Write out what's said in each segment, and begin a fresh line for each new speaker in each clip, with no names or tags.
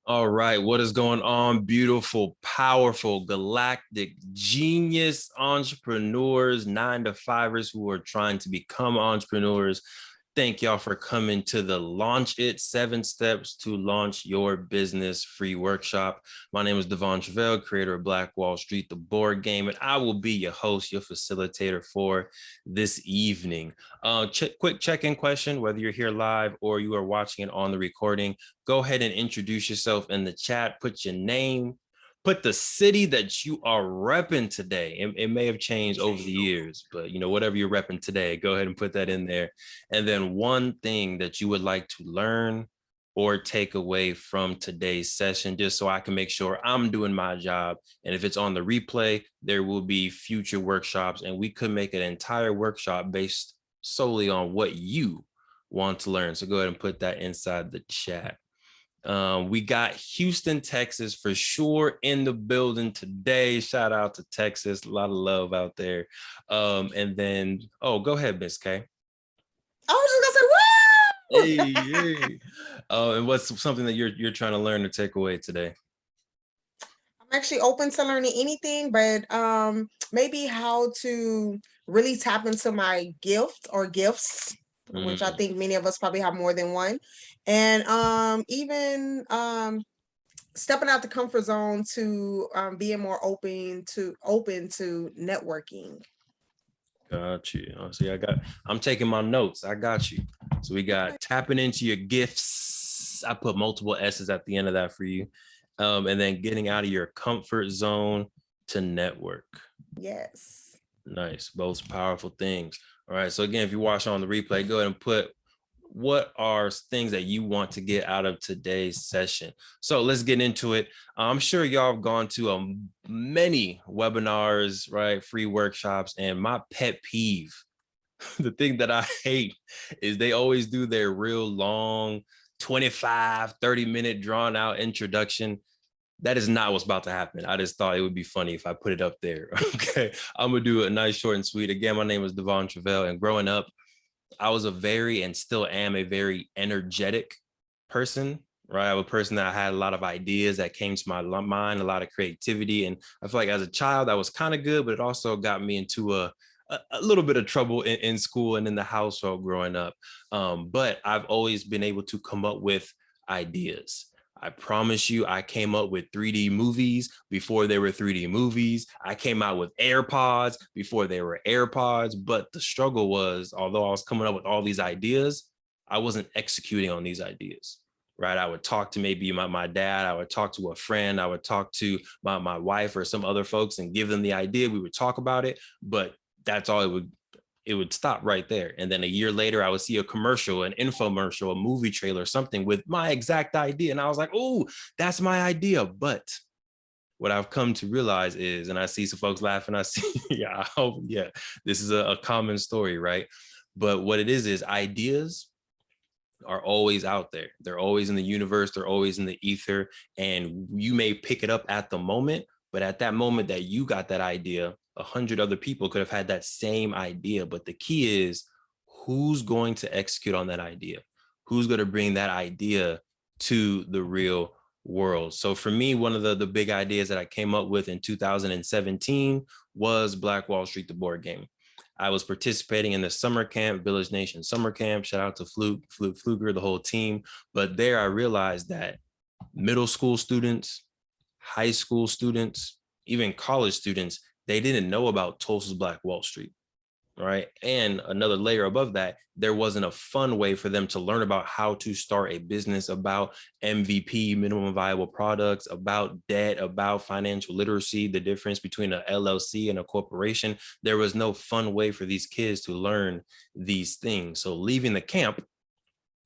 All right, what is going on, beautiful, powerful, galactic, genius entrepreneurs, 9 to 5ers who are trying to become entrepreneurs? Thank y'all for coming to the Launch It 7 Steps to Launch Your Business free workshop. My name is De'Von Truvel, creator of Black Wall Street, the board game, and I will be your host, your facilitator for this evening. Quick check-in question, whether you're here live or you are watching it on the recording, go ahead and introduce yourself in the chat, put your name, put the city that you are repping today. It may have changed over the years, but whatever you're repping today, go ahead and put that in there. And then one thing that you would like to learn or take away from today's session, just so I can make sure I'm doing my job. And if it's on the replay, there will be future workshops, and we could make an entire workshop based solely on what you want to learn. So go ahead and put that inside the chat. We got Houston, Texas for sure in the building today. Shout out to Texas. A lot of love out there. And then, go ahead, Miss K.
I was just gonna say, woo!
Hey. And what's something that you're trying to learn or take away today?
I'm actually open to learning anything, but maybe how to really tap into my gift or gifts, which I think many of us probably have more than one, and even stepping out the comfort zone to being more open to networking.
Got you. See, I'm taking my notes. I got you. So we got tapping into your gifts. I put multiple S's at the end of that for you. And then getting out of your comfort zone to network.
Yes.
Nice. Both powerful things. All right. So again, if you watch on the replay, go ahead and put what are things that you want to get out of today's session. So let's get into it. I'm sure y'all have gone to many webinars, right? Free workshops. And my pet peeve, the thing that I hate, is they always do their real long 25, 30-minute drawn out introduction. That is not what's about to happen. I just thought it would be funny if I put it up there. Okay. I'm going to do it nice, short, and sweet. Again, my name is De'Von Truvel, and growing up, I was and still am a very energetic person, right? I'm a person that had a lot of ideas that came to my mind, a lot of creativity. And I feel like as a child, that was kind of good, but it also got me into a little bit of trouble in school and in the household growing up. But I've always been able to come up with ideas. I promise you, I came up with 3D movies before they were 3D movies. I came out with AirPods before they were AirPods. But the struggle was, although I was coming up with all these ideas, I wasn't executing on these ideas, right? I would talk to maybe my dad, I would talk to a friend, I would talk to my wife or some other folks and give them the idea. We would talk about it, but that's all it would stop right there. And then a year later, I would see a commercial, an infomercial, a movie trailer, something with my exact idea. And I was like, oh, that's my idea. But what I've come to realize is, and I see some folks laughing, I see, this is a common story, right? But what it is ideas are always out there. They're always in the universe. They're always in the ether. And you may pick it up at the moment, but at that moment that you got that idea, 100 other people could have had that same idea. But the key is, who's going to execute on that idea? Who's going to bring that idea to the real world? So for me, one of the big ideas that I came up with in 2017 was Black Wall Street, the board game. I was participating in the summer camp, Village Nation summer camp. Shout out to Fluger, the whole team. But there I realized that middle school students, high school students, even college students, they didn't know about Tulsa's Black Wall Street, right? And another layer above that, there wasn't a fun way for them to learn about how to start a business, about MVP, minimum viable products, about debt, about financial literacy, the difference between an LLC and a corporation. There was no fun way for these kids to learn these things. So leaving the camp,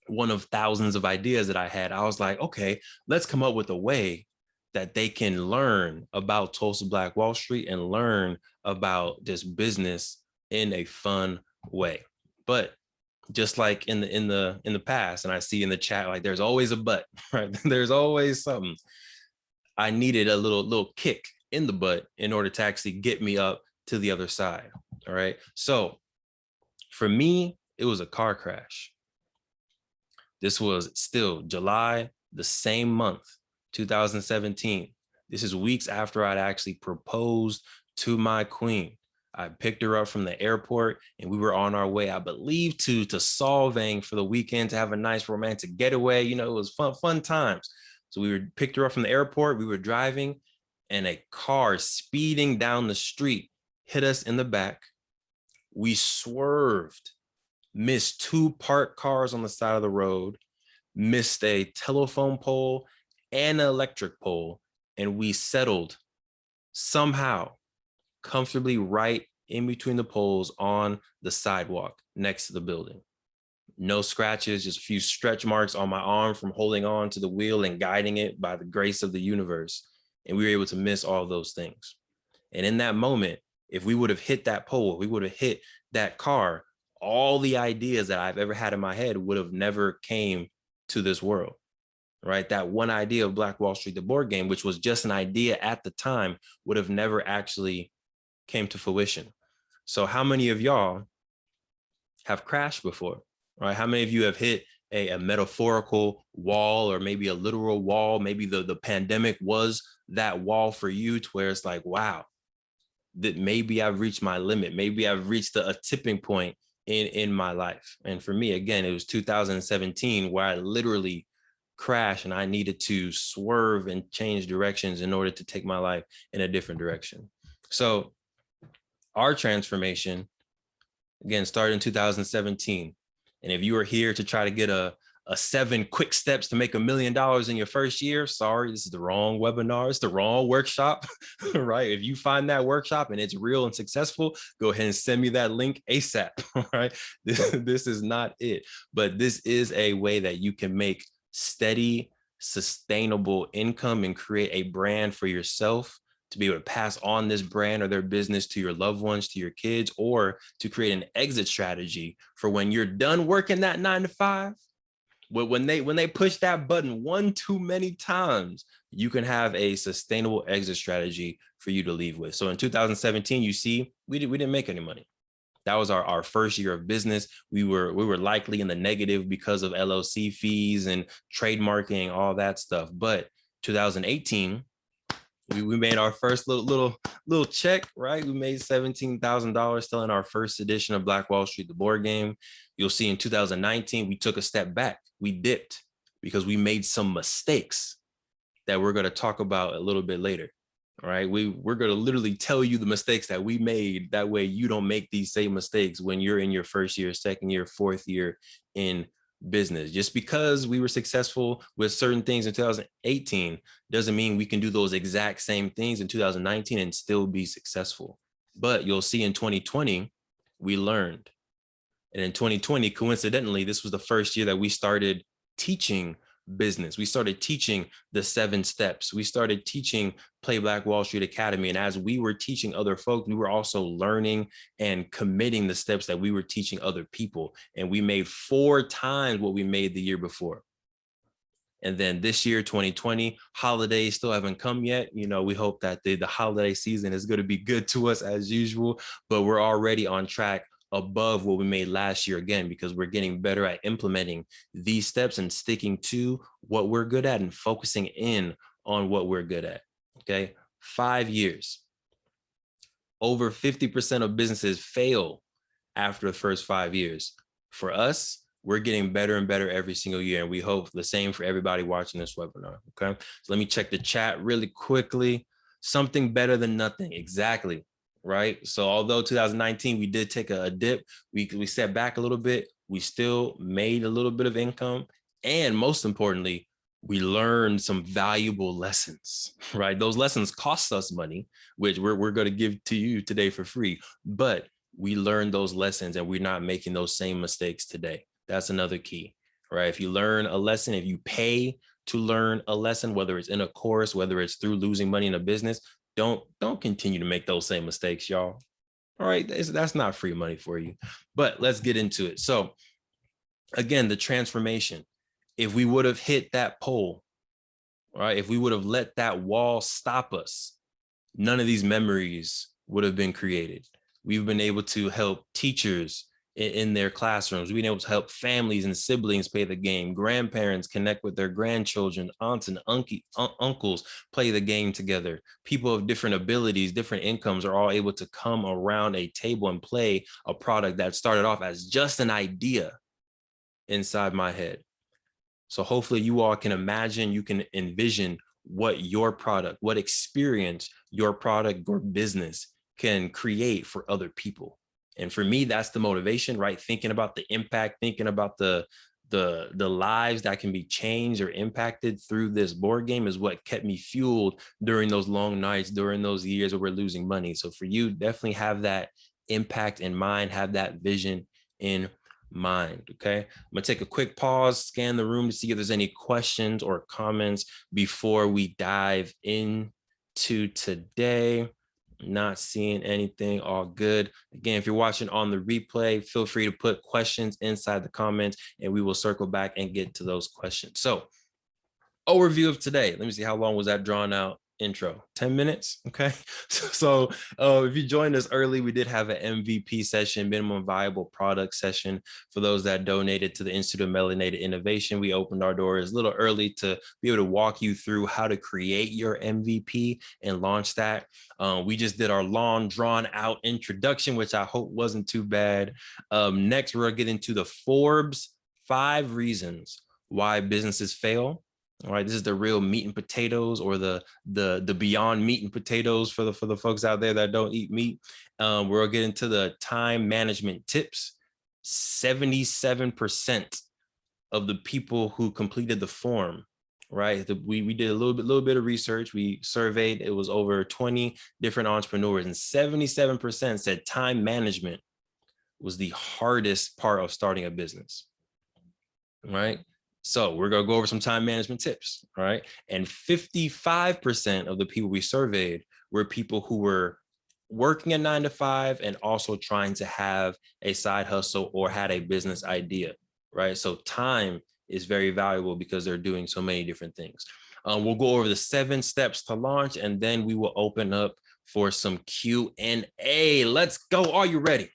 one of thousands of ideas that I had, I was like, okay, let's come up with a way that they can learn about Tulsa Black Wall Street and learn about this business in a fun way. But just like in the past, and I see in the chat, like there's always a but, right? There's always something. I needed a little kick in the butt in order to actually get me up to the other side. All right. So for me, it was a car crash. This was still July, the same month 2017. This is weeks after I'd actually proposed to my queen. I picked her up from the airport and we were on our way, I believe, to Solvang for the weekend to have a nice romantic getaway. You know, it was fun times. So picked her up from the airport. We were driving and a car speeding down the street hit us in the back. We swerved, missed 2 parked cars on the side of the road, missed a telephone pole and an electric pole, and we settled somehow comfortably right in between the poles on the sidewalk next to the building. No scratches, just a few stretch marks on my arm from holding on to the wheel and guiding it by the grace of the universe. And we were able to miss all those things. And in that moment, if we would have hit that pole, we would have hit that car, all the ideas that I've ever had in my head would have never came to this world, right? That one idea of Black Wall Street, the board game, which was just an idea at the time, would have never actually came to fruition. So how many of y'all have crashed before, right? How many of you have hit a metaphorical wall or maybe a literal wall? Maybe the pandemic was that wall for you to where it's like, wow, that maybe I've reached my limit. Maybe I've reached a tipping point in my life. And for me, again, it was 2017 where I literally crashed and I needed to swerve and change directions in order to take my life in a different direction. So our transformation, again, started in 2017. And if you are here to try to get a 7 quick steps to make $1 million in your first year, sorry, this is the wrong webinar. It's the wrong workshop, right? If you find that workshop and it's real and successful, go ahead and send me that link ASAP, right? This is not it, but this is a way that you can make steady, sustainable income and create a brand for yourself to be able to pass on this brand or their business to your loved ones, to your kids, or to create an exit strategy for when you're done working that 9 to 5. When they push that button one too many times, you can have a sustainable exit strategy for you to leave with. So in 2017, you see, we didn't make any money. That was our first year of business. We were likely in the negative because of LLC fees and trademarking, all that stuff. But 2018, we made our first little check, right? We made $17,000 selling our first edition of Black Wall Street, the board game. You'll see in 2019, we took a step back. We dipped because we made some mistakes that we're going to talk about a little bit later, right? We're going to literally tell you the mistakes that we made. That way you don't make these same mistakes when you're in your first year, second year, fourth year in business. Just because we were successful with certain things in 2018 doesn't mean we can do those exact same things in 2019 and still be successful. But you'll see in 2020, we learned. And in 2020, coincidentally, this was the first year that we started teaching business. We started teaching the 7 steps. We started teaching Play Black Wall Street Academy. And as we were teaching other folks, we were also learning and committing the steps that we were teaching other people. And we made 4 times what we made the year before. And then this year, 2020, holidays still haven't come yet. You know, we hope that the holiday season is going to be good to us as usual, but we're already on track above what we made last year again, because we're getting better at implementing these steps and sticking to what we're good at and focusing in on what we're good at. Okay. 5 years. Over 50% of businesses fail after the first 5 years. For us, we're getting better and better every single year. And we hope the same for everybody watching this webinar. Okay. So let me check the chat really quickly. Something better than nothing. Exactly. Right. So although 2019, we did take a dip, we stepped back a little bit, we still made a little bit of income. And most importantly, we learned some valuable lessons, right? Those lessons cost us money, which we're going to give to you today for free, but we learned those lessons and we're not making those same mistakes today. That's another key, right? If you learn a lesson, if you pay to learn a lesson, whether it's in a course, whether it's through losing money in a business, don't continue to make those same mistakes, y'all. All right, that's not free money for you. But let's get into it. So again, the transformation. If we would have hit that pole, right? If we would have let that wall stop us, none of these memories would have been created. We've been able to help teachers in their classrooms, being able to help families and siblings play the game, grandparents connect with their grandchildren, aunts and uncles play the game together. People of different abilities, different incomes are all able to come around a table and play a product that started off as just an idea inside my head. So hopefully you all can imagine, you can envision what your product, what experience your product or business can create for other people. And for me, that's the motivation, right? Thinking about the impact, thinking about the lives that can be changed or impacted through this board game is what kept me fueled during those long nights, during those years where we're losing money. So for you, definitely have that impact in mind, have that vision in mind. Okay, I'm gonna take a quick pause, scan the room to see if there's any questions or comments before we dive into today. Not seeing anything. All good. Again, if you're watching on the replay, feel free to put questions inside the comments and we will circle back and get to those questions. So overview of today. Let me see, how long was that drawn out intro? 10 minutes. Okay. So if you joined us early, we did have an MVP session, minimum viable product session. For those that donated to the Institute of Melanated Innovation, we opened our doors a little early to be able to walk you through how to create your MVP and launch that. We just did our long drawn out introduction, which I hope wasn't too bad. Next, we're gonna get into the Forbes 5 reasons why businesses fail. All right, this is the real meat and potatoes, or the beyond meat and potatoes for the folks out there that don't eat meat. We're gonna get into the time management tips. 77% of the people who completed the form, right? We did a little bit of research. We surveyed. It was over 20 different entrepreneurs, and 77% said time management was the hardest part of starting a business, right? So we're going to go over some time management tips, all right? And 55% of the people we surveyed were people who were working a 9 to 5 and also trying to have a side hustle or had a business idea, right? So time is very valuable because they're doing so many different things. We'll go over the 7 steps to launch, and then we will open up for some Q&A. Let's go. Are you ready?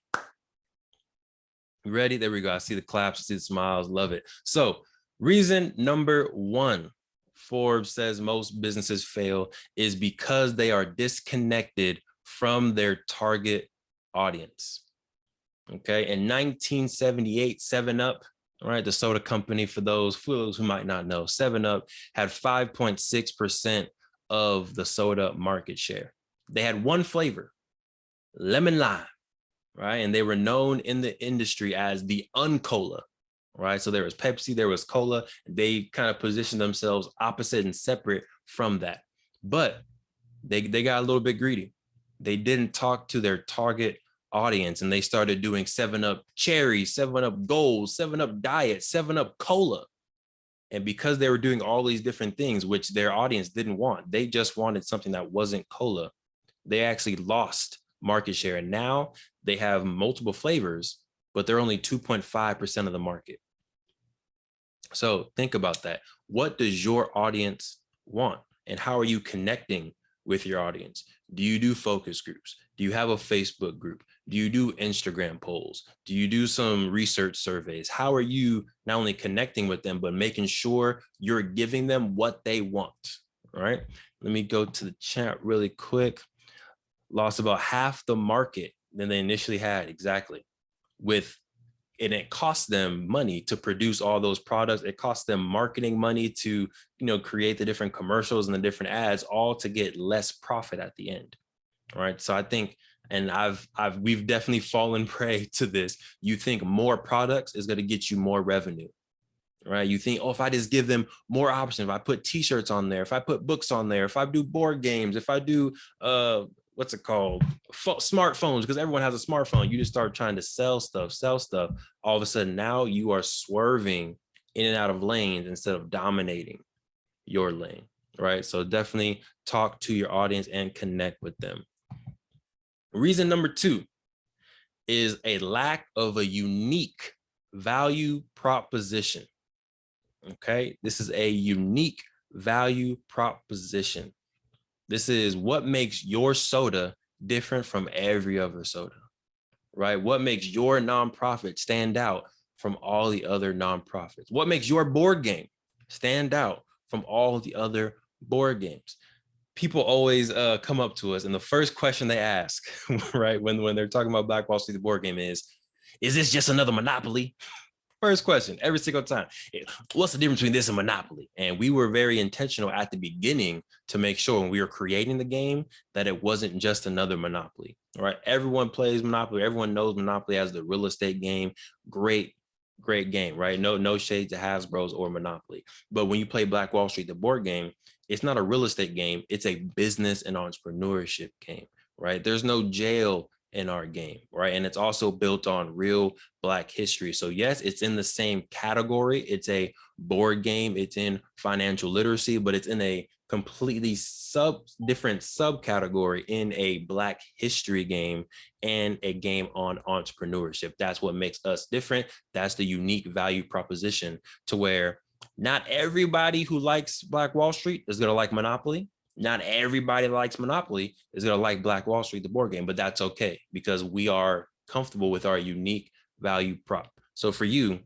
Ready? There we go. I see the claps, I see the smiles. Love it. So reason number 1, Forbes says most businesses fail is because they are disconnected from their target audience. Okay. In 1978, 7-Up, all right, the soda company, for those who might not know, 7-Up had 5.6% of the soda market share. They had one flavor, lemon lime, right? And they were known in the industry as the Uncola, right? So there was Pepsi, there was cola. They kind of positioned themselves opposite and separate from that. But they got a little bit greedy. They didn't talk to their target audience, and they started doing 7-Up Cherry, 7-Up Gold, 7-Up Diet, 7-Up Cola. And because they were doing all these different things, which their audience didn't want, they just wanted something that wasn't cola, they actually lost market share. And now they have multiple flavors, but they're only 2.5% of the market. So think about that. What does your audience want? And how are you connecting with your audience? Do you do focus groups? Do you have a Facebook group? Do you do Instagram polls? Do you do some research surveys? How are you not only connecting with them, but making sure you're giving them what they want? All right. Let me go to the chat really quick. Lost about half the market than they initially had. Exactly. And it costs them money to produce all those products. It costs them marketing money to, create the different commercials and the different ads, all to get less profit at the end. All right. So I think, and we've definitely fallen prey to this. You think more products is going to get you more revenue, right? You think, if I just give them more options, if I put t-shirts on there, if I put books on there, if I do board games, if I do, what's it called? Smartphones, because everyone has a smartphone. You just start trying to sell stuff. All of a sudden, now you are swerving in and out of lanes instead of dominating your lane, right? So definitely talk to your audience and connect with them. Reason number 2 is a lack of a unique value proposition. Okay, this is a unique value proposition. This is what makes your soda different from every other soda, right? What makes your nonprofit stand out from all the other nonprofits? What makes your board game stand out from all the other board games? People always come up to us, and the first question they ask, right, when they're talking about Black Wall Street, the board game is this just another Monopoly? First question, every single time. What's the difference between this and Monopoly? And we were very intentional at the beginning to make sure when we were creating the game that it wasn't just another Monopoly, right? Everyone plays Monopoly. Everyone knows Monopoly as the real estate game. Great game, right? No shade to Hasbro's or Monopoly. But when you play Black Wall Street, the board game, it's not a real estate game. It's a business and entrepreneurship game, right? There's no jail in our game, right? And it's also built on real Black history. So yes, it's in the same category. It's a board game. It's in financial literacy, but it's in a completely different subcategory in a Black history game and a game on entrepreneurship. That's what makes us different. That's the unique value proposition, to where not everybody who likes Black Wall Street is going to like Monopoly. Not everybody that likes Monopoly is going to like Black Wall Street, the board game, but that's okay because we are comfortable with our unique value prop. So for you,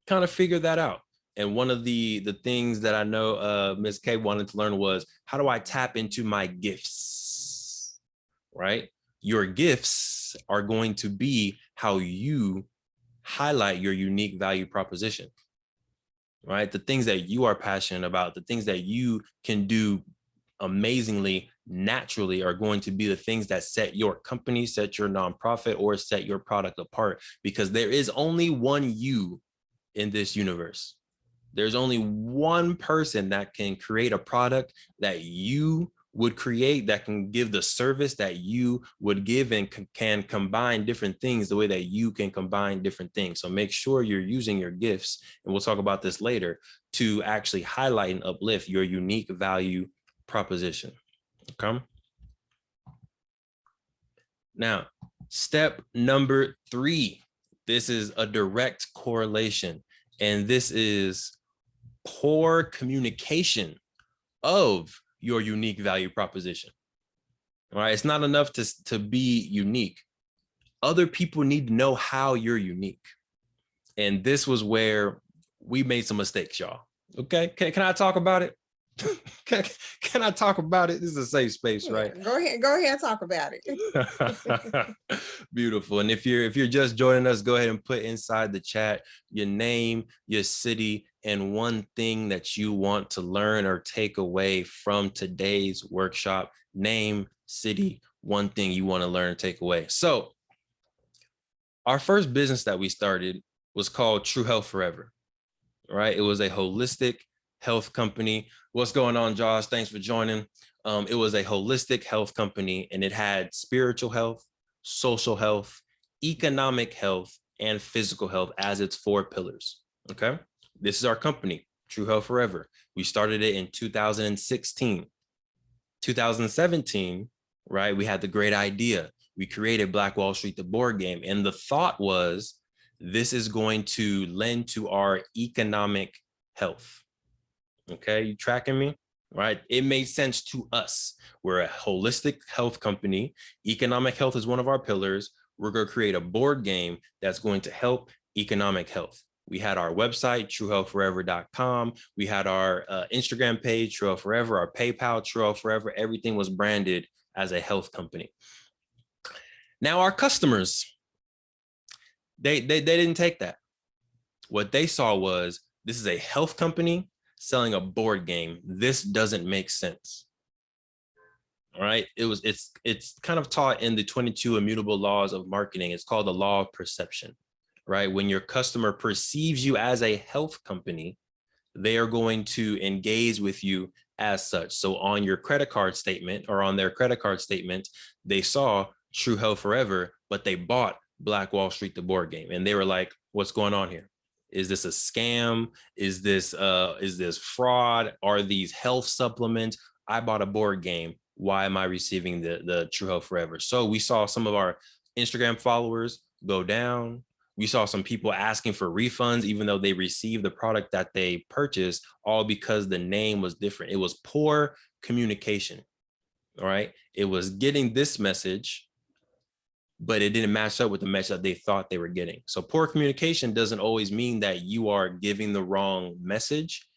kind of figure that out. And one of the things that I know Ms. K wanted to learn was, how do I tap into my gifts, right? Your gifts are going to be how you highlight your unique value proposition, right? The things that you are passionate about, the things that you can do amazingly naturally are going to be the things that set your company, set your nonprofit, or set your product apart, because there is only one you in this universe. There's only one person that can create a product that you would create, that can give the service that you would give, and can combine different things the way that you can combine different things. So make sure you're using your gifts, and we'll talk about this later, to actually highlight and uplift your unique value proposition. Okay. Now, step number 3, this is a direct correlation, and this is poor communication of your unique value proposition. All right, it's not enough to be unique. Other people need to know how you're unique. And this was where we made some mistakes, y'all. Okay, can I talk about it? Can I talk about it? This is a safe space, right?
Go ahead and talk about
it. Beautiful. And if you're just joining us, go ahead and put inside the chat your name, your city, and one thing that you want to learn or take away from today's workshop. Name, city, one thing you want to learn and take away. So our first business that we started was called True Health Forever, right? It was a holistic health company. What's going on, Josh? Thanks for joining. It was a holistic health company, and it had spiritual health, social health, economic health, and physical health as its 4 pillars. Okay. This is our company, True Health Forever. We started it in 2016. 2017, right? We had the great idea. We created Black Wall Street, the board game. And the thought was, this is going to lend to our economic health. Okay, you tracking me? Right? It made sense to us. We're a holistic health company. Economic health is one of our pillars. We're going to create a board game that's going to help economic health. We had our website, truehealthforever.com. We had our Instagram page, True Health Forever, our PayPal, True Health Forever. Everything was branded as a health company. Now, our customers, they didn't take that. What they saw was, this is a health company selling a board game. This doesn't make sense. All right. It's kind of taught in the 22 immutable laws of marketing. It's called the law of perception, right? When your customer perceives you as a health company, they are going to engage with you as such. So on your credit card statement, or on their credit card statement, they saw True Health Forever, but they bought Black Wall Street, the board game. And they were like, what's going on here? Is this a scam? Is this fraud? Are these health supplements? I bought a board game. Why am I receiving the True Health Forever? So we saw some of our Instagram followers go down. We saw some people asking for refunds, even though they received the product that they purchased, all because the name was different. It was poor communication, all right? It was getting this message, but it didn't match up with the message that they thought they were getting. So poor communication doesn't always mean that you are giving the wrong message.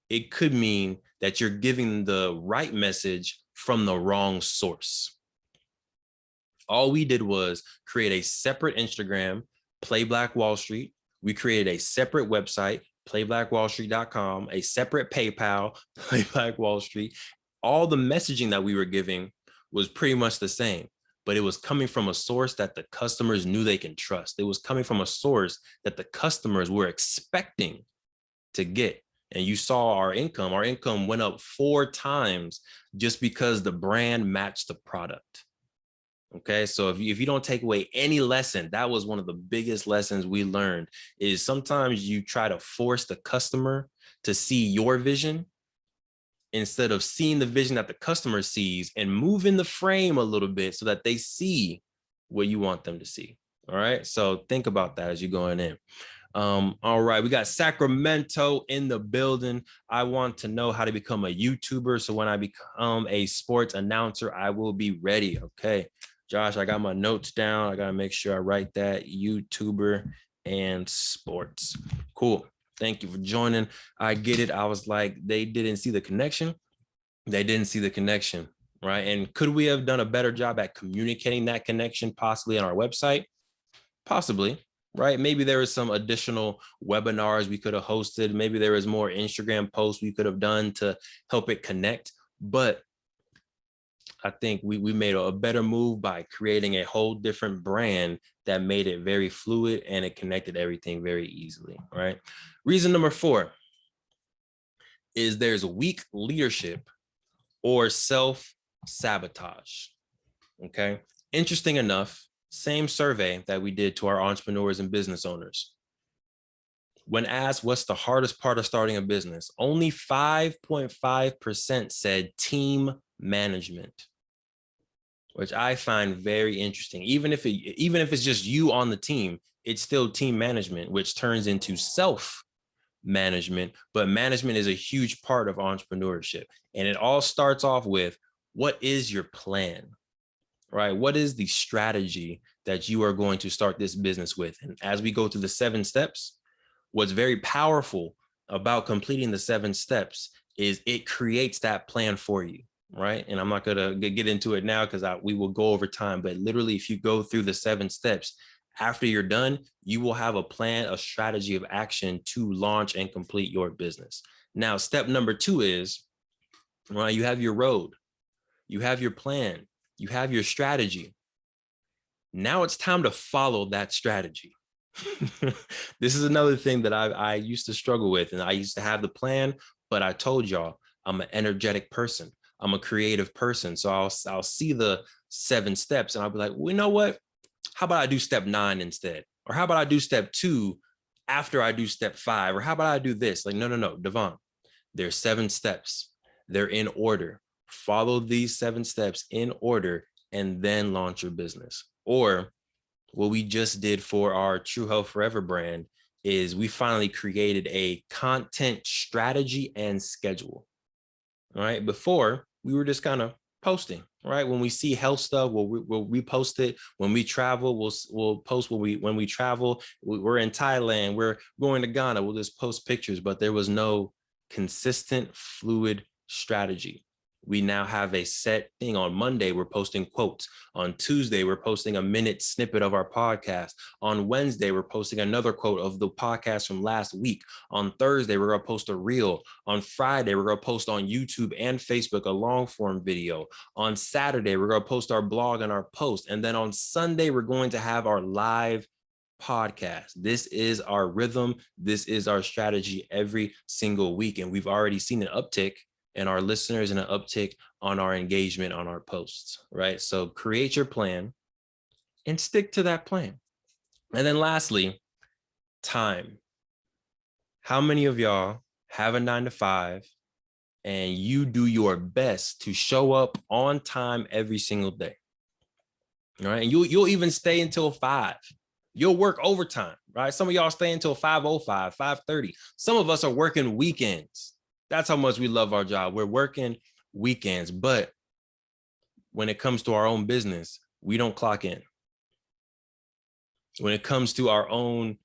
It could mean that you're giving the right message from the wrong source. All we did was create a separate Instagram, Play Black Wall Street. We created a separate website, playblackwallstreet.com, a separate PayPal, Play Black Wall Street. All the messaging that we were giving was pretty much the same, but it was coming from a source that the customers knew they can trust. It was coming from a source that the customers were expecting to get. And you saw our income went up 4 times just because the brand matched the product. Okay, so if you don't take away any lesson, that was one of the biggest lessons we learned, is sometimes you try to force the customer to see your vision instead of seeing the vision that the customer sees and moving the frame a little bit so that they see what you want them to see. All right, so think about that as you're going in. All right, we got Sacramento in the building. I want to know how to become a YouTuber, so when I become a sports announcer, I will be ready. Okay, Josh, I got my notes down. I got to make sure I write that: YouTuber and sports. Cool. Thank you for joining. I get it. I was like, they didn't see the connection. They didn't see the connection, right? And could we have done a better job at communicating that connection possibly on our website? Possibly, right? Maybe there was some additional webinars we could have hosted. Maybe there was more Instagram posts we could have done to help it connect. But I think we made a better move by creating a whole different brand that made it very fluid and it connected everything very easily, right? Reason number 4 is there's weak leadership or self-sabotage, okay? Interesting enough, same survey that we did to our entrepreneurs and business owners. When asked what's the hardest part of starting a business, only 5.5% said team management, which I find very interesting. Even if it's just you on the team, it's still team management, which turns into self-management. But management is a huge part of entrepreneurship. And it all starts off with, what is your plan, right? What is the strategy that you are going to start this business with? And as we go through the 7 steps, what's very powerful about completing the 7 steps is it creates that plan for you, right? And I'm not going to get into it now because we will go over time, but literally if you go through the 7 steps, after you're done, you will have a plan, a strategy of action to launch and complete your business. Now, step number 2 is, right, you have your road, you have your plan, you have your strategy. Now it's time to follow that strategy. This is another thing that I used to struggle with, and I used to have the plan, but I told y'all I'm an energetic person. I'm a creative person. So I'll see the 7 steps and I'll be like, well, you know what? How about I do step 9 instead? Or how about I do step 2 after I do step 5? Or how about I do this? Like, no, De'Von, there's 7 steps. They're in order. Follow these 7 steps in order and then launch your business. Or what we just did for our True Health Forever brand is we finally created a content strategy and schedule. All right. Before, we were just kind of posting, right? When we see health stuff, we'll repost it. When we travel, we'll post when we travel. We're in Thailand, we're going to Ghana, we'll just post pictures, but there was no consistent, fluid strategy. We now have a set thing. On Monday, we're posting quotes. On Tuesday, we're posting a minute snippet of our podcast. On Wednesday, we're posting another quote of the podcast from last week. On Thursday, we're going to post a reel. On Friday, we're going to post on YouTube and Facebook a long form video. On Saturday, we're going to post our blog and our post. And then on Sunday, we're going to have our live podcast. This is our rhythm. This is our strategy every single week. And we've already seen an uptick and our listeners and an uptick on our engagement on our posts, right? So create your plan and stick to that plan. And then lastly, time. How many of y'all have a 9-to-5 and you do your best to show up on time every single day? All right. And you'll even stay until 5. You'll work overtime, right? Some of y'all stay until 5:05, 5:30. Some of us are working weekends. That's how much we love our job. We're working weekends, but when it comes to our own business, we don't clock in. when it comes to our own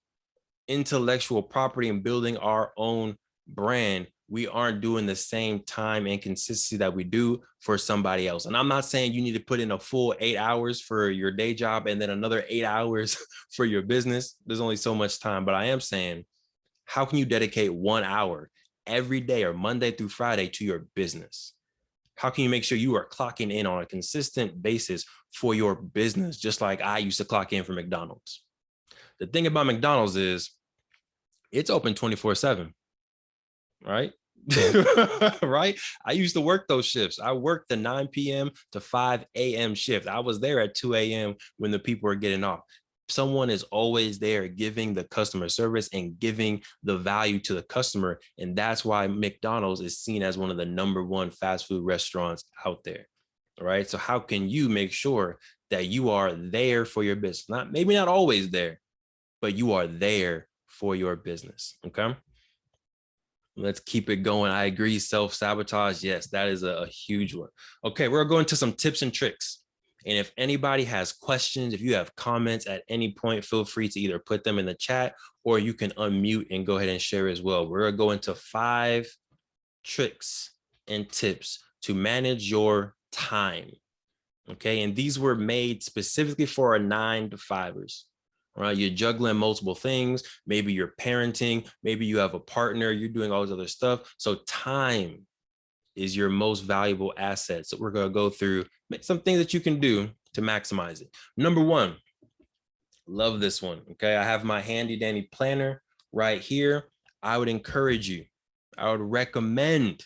intellectual property and building our own brand, we aren't doing the same time and consistency that we do for somebody else. And I'm not saying you need to put in a full 8 hours for your day job and then another 8 hours for your business. There's only so much time, but I am saying, how can you dedicate 1 hour every day or Monday through Friday to your business? How can you make sure you are clocking in on a consistent basis for your business, just like I used to clock in for McDonald's? The thing about McDonald's is it's open 24/7, right? Right? I used to work those shifts. I worked the 9 p.m. to 5 a.m. shift. I was there at 2 a.m. when the people were getting off. Someone is always there giving the customer service and giving the value to the customer. And that's why McDonald's is seen as one of the #1 fast food restaurants out there. Right. So how can you make sure that you are there for your business? Maybe not always there, but you are there for your business. Okay. Let's keep it going. I agree. Self-sabotage. Yes, that is a huge one. Okay, we're going to some tips and tricks. And if anybody has questions, if you have comments at any point, feel free to either put them in the chat or you can unmute and go ahead and share as well. We're going to go into 5 tricks and tips to manage your time. Okay, and these were made specifically for our 9-to-5ers. Right, you're juggling multiple things. Maybe you're parenting, maybe you have a partner, you're doing all this other stuff. So time is your most valuable asset. So we're going to go through some things that you can do to maximize it. Number 1, love this one. Okay, I have my handy dandy planner right here. I would encourage you, I would recommend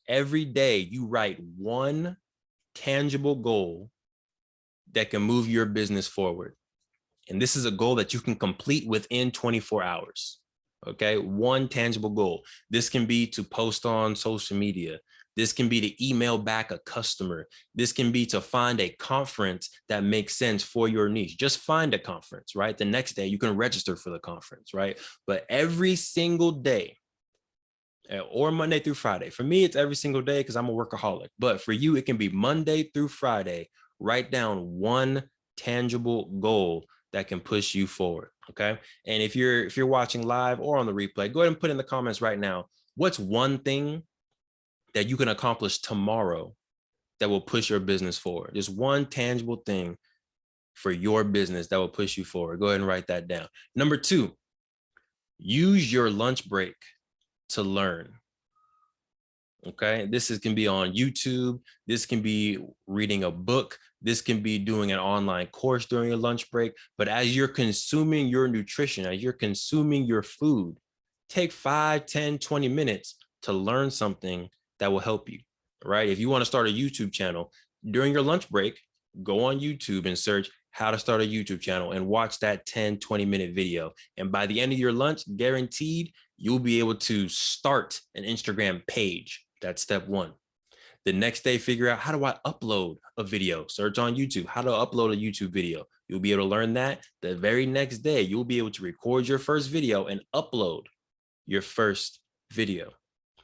every day you write one tangible goal that can move your business forward. And this is a goal that you can complete within 24 hours. Okay, one tangible goal. This can be to post on social media. This can be to email back a customer. This can be to find a conference that makes sense for your niche. Just find a conference, right? The next day you can register for the conference, right? But every single day, or Monday through Friday. For me, it's every single day because I'm a workaholic. But for you, it can be Monday through Friday. Write down one tangible goal that can push you forward. Okay. And if you're watching live or on the replay, go ahead and put in the comments right now, what's one thing that you can accomplish tomorrow that will push your business forward? Just one tangible thing for your business that will push you forward. Go ahead and write that down. Number 2, use your lunch break to learn. Okay, can be on YouTube. This can be reading a book. This can be doing an online course during your lunch break. But as you're consuming your nutrition, as you're consuming your food, take 5, 10, 20 minutes to learn something that will help you, right? If you want to start a YouTube channel during your lunch break, go on YouTube and search how to start a YouTube channel and watch that 10, 20-minute video. And by the end of your lunch, guaranteed, you'll be able to start an Instagram page. That's step 1. The next day, figure out, how do I upload a video? Search on YouTube, how to upload a YouTube video. You'll be able to learn that. The very next day, you'll be able to record your first video and upload your first video.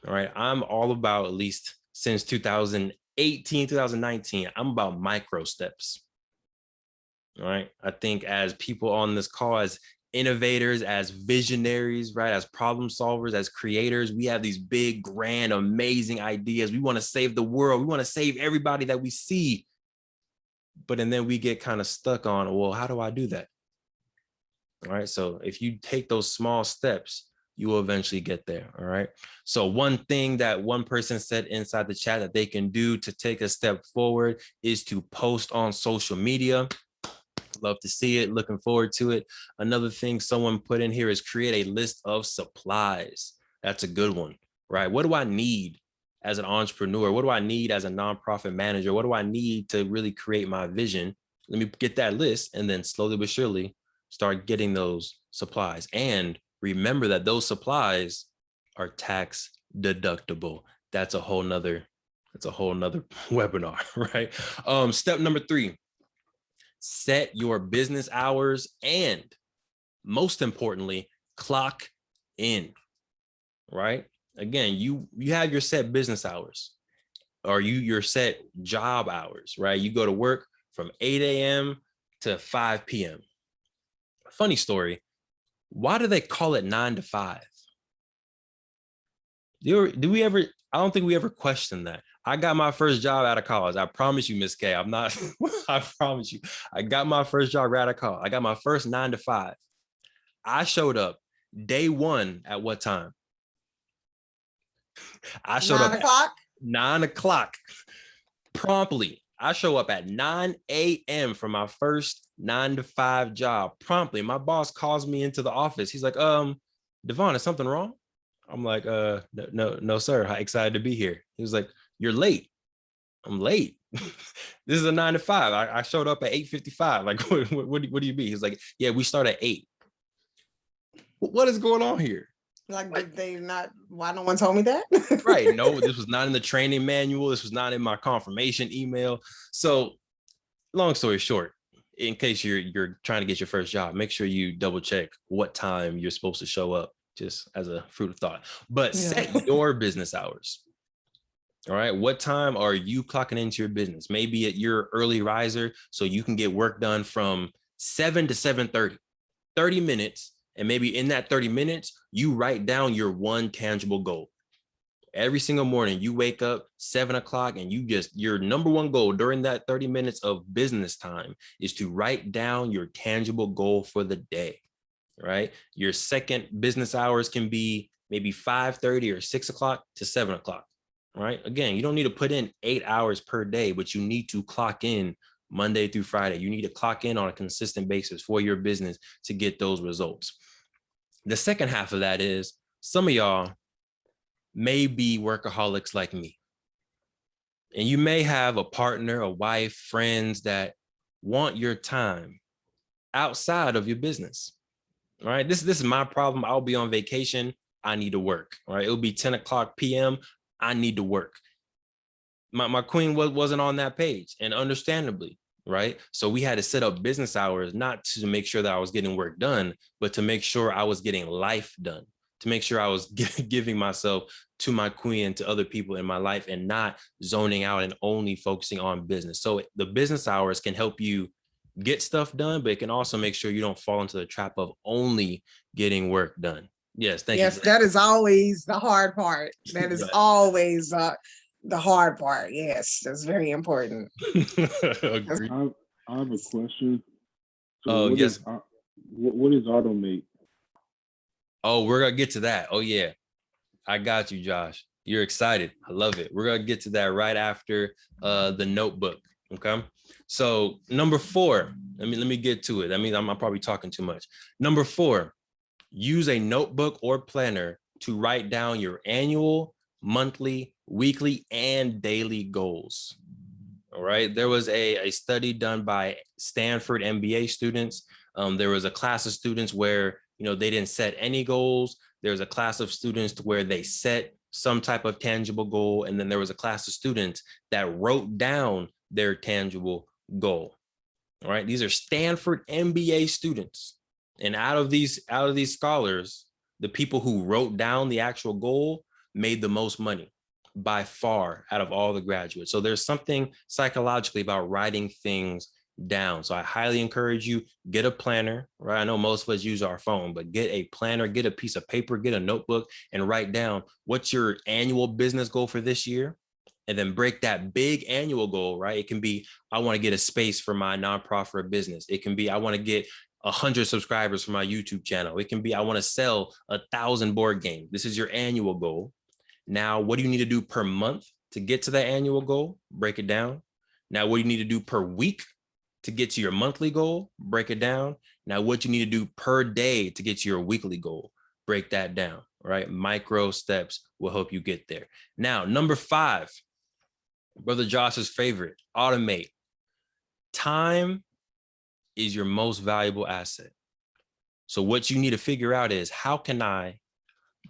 All right. I'm all about, at least since 2018, 2019, I'm about micro steps. All right. I think as people on this call, as innovators, as visionaries, right, as problem solvers, as creators, we have these big, grand, amazing ideas. We want to save the world. We want to save everybody that we see. And then we get kind of stuck on, well, how do I do that? All right. So if you take those small steps, you will eventually get there. All right. So one thing that one person said inside the chat that they can do to take a step forward is to post on social media. Love to see it. Looking forward to it. Another thing someone put in here is create a list of supplies. That's a good one, right? What do I need as an entrepreneur? What do I need as a nonprofit manager? What do I need to really create my vision? Let me get that list and then slowly but surely start getting those supplies. And remember that those supplies are tax deductible. That's a whole nother webinar, right? Step number 3, set your business hours and, most importantly, clock in, right? Again, you have your set business hours or your set job hours, right? You go to work from 8 a.m. to 5 p.m. Funny story. Why do they call it 9 to 5? Do we ever? I don't think we ever questioned that. I got my first job out of college. I promise you, Miss K. I'm not. I promise you. I got my first job right out of college. I got my first 9 to 5. I showed up day one at what time? I showed
9
up at
o'clock.
9 o'clock promptly. I show up at 9 a.m. for my first 9 to 5 job promptly. My boss calls me into the office. He's like, De'Von, is something wrong? I'm like, no, sir. How excited to be here. He was like, you're late. I'm late. This is a 9 to 5. I showed up at 8:55. Like, what do you mean? He's like, yeah, we start at 8. What is going on here?
Like, did they not? Why no one told me that?
Right. No, this was not in the training manual. This was not in my confirmation email. So, long story short, in case you're trying to get your first job, make sure you double check what time you're supposed to show up, just as a fruit of thought. But set your business hours. All right. What time are you clocking into your business? Maybe you're early riser, so you can get work done from 7 to 7:30, 30 minutes. And maybe in that 30 minutes, you write down your one tangible goal. Every single morning, you wake up 7 o'clock and your number one goal during that 30 minutes of business time is to write down your tangible goal for the day, right? Your second business hours can be maybe 5:30 or 6 o'clock to 7 o'clock, right? Again, you don't need to put in 8 hours per day, but you need to clock in Monday through Friday. You need to clock in on a consistent basis for your business to get those results. The second half of that is some of y'all may be workaholics like me. And you may have a partner, a wife, friends that want your time outside of your business. All right. This is my problem. I'll be on vacation. I need to work. All right. It'll be 10 o'clock p.m. I need to work. My queen wasn't on that page, and understandably, right? So we had to set up business hours, not to make sure that I was getting work done, but to make sure I was getting life done, to make sure I was giving myself to my queen and to other people in my life and not zoning out and only focusing on business. So the business hours can help you get stuff done, but it can also make sure you don't fall into the trap of only getting work done. Yes, thank you.
Yes, that is always the hard part. That is always the hard part. Yes, that's very important.
Agreed.
I have a question.
So yes.
What is automate?
Oh, we're gonna get to that. Oh yeah, I got you, Josh. You're excited. I love it. We're gonna get to that right after the notebook. Okay. So number 4. Let me get to it. I mean, I'm probably talking too much. Number 4, use a notebook or planner to write down your annual, monthly, weekly, and daily goals. All right. There was a study done by Stanford MBA students. There was a class of students where, they didn't set any goals. There was a class of students where they set some type of tangible goal. And then there was a class of students that wrote down their tangible goal. All right. These are Stanford MBA students. And out of these scholars, the people who wrote down the actual goal made the most money by far out of all the graduates. So there's something psychologically about writing things down. So I highly encourage you, get a planner, right? I know most of us use our phone, but get a planner, get a piece of paper, get a notebook, and write down what's your annual business goal for this year. And then break that big annual goal, right? It can be, I want to get a space for my nonprofit or business. It can be, I want to get 100 subscribers for my YouTube channel. It can be, I want to sell 1,000 board games. This is your annual goal. Now, what do you need to do per month to get to that annual goal? Break it down. Now, what do you need to do per week to get to your monthly goal? Break it down. Now, what you need to do per day to get to your weekly goal? Break that down, right? Micro steps will help you get there. Now, number 5, Brother Josh's favorite, automate. Time is your most valuable asset. So what you need to figure out is, how can I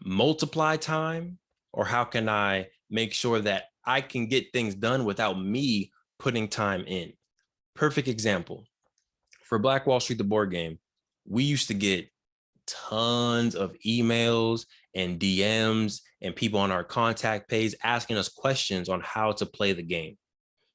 multiply time, or how can I make sure that I can get things done without me putting time in? Perfect example. For Black Wall Street, the board game, we used to get tons of emails and DMs and people on our contact page asking us questions on how to play the game,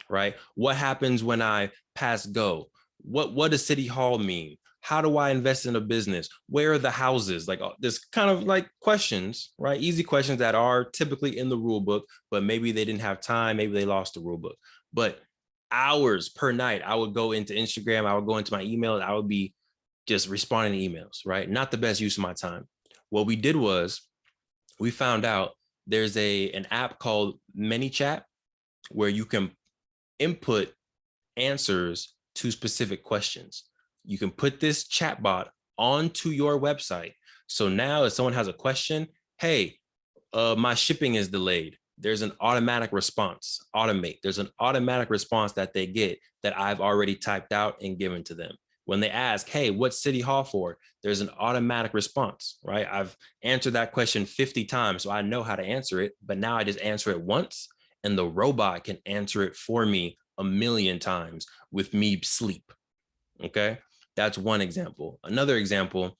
right? What happens when I pass go? What does City Hall mean? How do I invest in a business? Where are the houses? Like this kind of like questions, right? Easy questions that are typically in the rule book, but maybe they didn't have time. Maybe they lost the rule book. But hours per night, I would go into Instagram. I would go into my email. And I would be just responding to emails, right? Not the best use of my time. What we did was we found out there's an app called Manychat where you can input answers to specific questions. You can put this chatbot onto your website. So now if someone has a question, hey, my shipping is delayed, there's an automatic response, automate. There's an automatic response that they get that I've already typed out and given to them. When they ask, hey, what's City Hall for? There's an automatic response, right? I've answered that question 50 times, so I know how to answer it, but now I just answer it once and the robot can answer it for me 1,000,000 times with me sleep, okay? That's one example. Another example,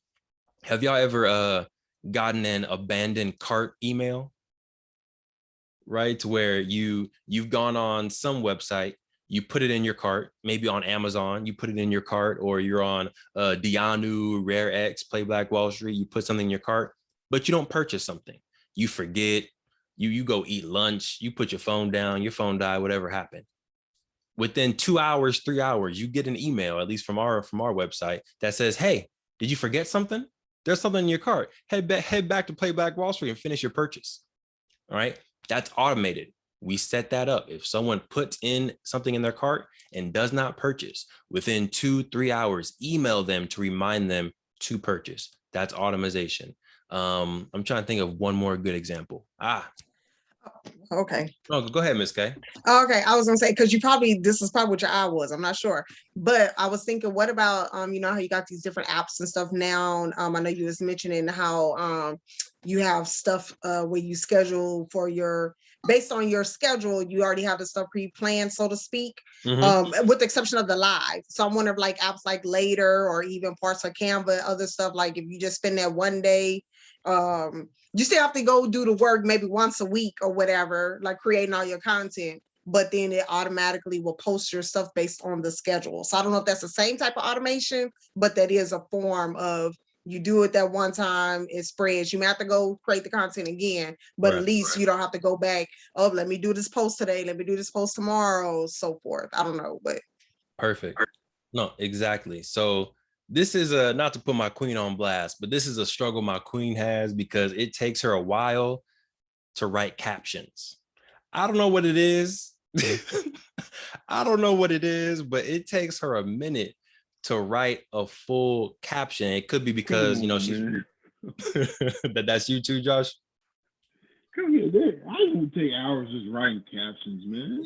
have y'all ever gotten an abandoned cart email? Right, to where you've gone on some website, you put it in your cart, maybe on Amazon, you put it in your cart, or you're on Dianu, Rare X, Play Black Wall Street, you put something in your cart, but you don't purchase something. You forget, you go eat lunch, you put your phone down, your phone died, whatever happened. Within 2 hours, 3 hours, you get an email, at least from our website, that says, hey, did you forget something? There's something in your cart. Head back to Play Black Wall Street and finish your purchase. All right. That's automated. We set that up. If someone puts in something in their cart and does not purchase, within 2-3 hours, email them to remind them to purchase. That's automation. I'm trying to think of one more good example.
Okay.
Oh, go ahead, Ms. K.
Okay, I was gonna say, because this is probably what your eye was, I'm not sure. But I was thinking, what about you know how you got these different apps and stuff now? I know you was mentioning how you have stuff where you schedule for based on your schedule, you already have the stuff pre-planned, so to speak, with the exception of the live. So I'm wondering if like apps like Later or even parts of Canva, other stuff, like if you just spend that one day, you still have to go do the work maybe once a week or whatever, like creating all your content, but then it automatically will post your stuff based on the schedule. So I don't know if that's the same type of automation, but that is a form of, you do it that one time, it spreads. You may have to go create the content again, but at least you don't have to go back, oh, let me do this post today, let me do this post tomorrow, so forth. I don't know, but.
Perfect. No, exactly. So this is not to put my queen on blast, but this is a struggle my queen has because it takes her a while to write captions. I don't know what it is. I don't know what it is, but it takes her a minute to write a full caption. It could be because, you know, she's that's you too, Josh.
Come here, I don't take hours just writing captions, man.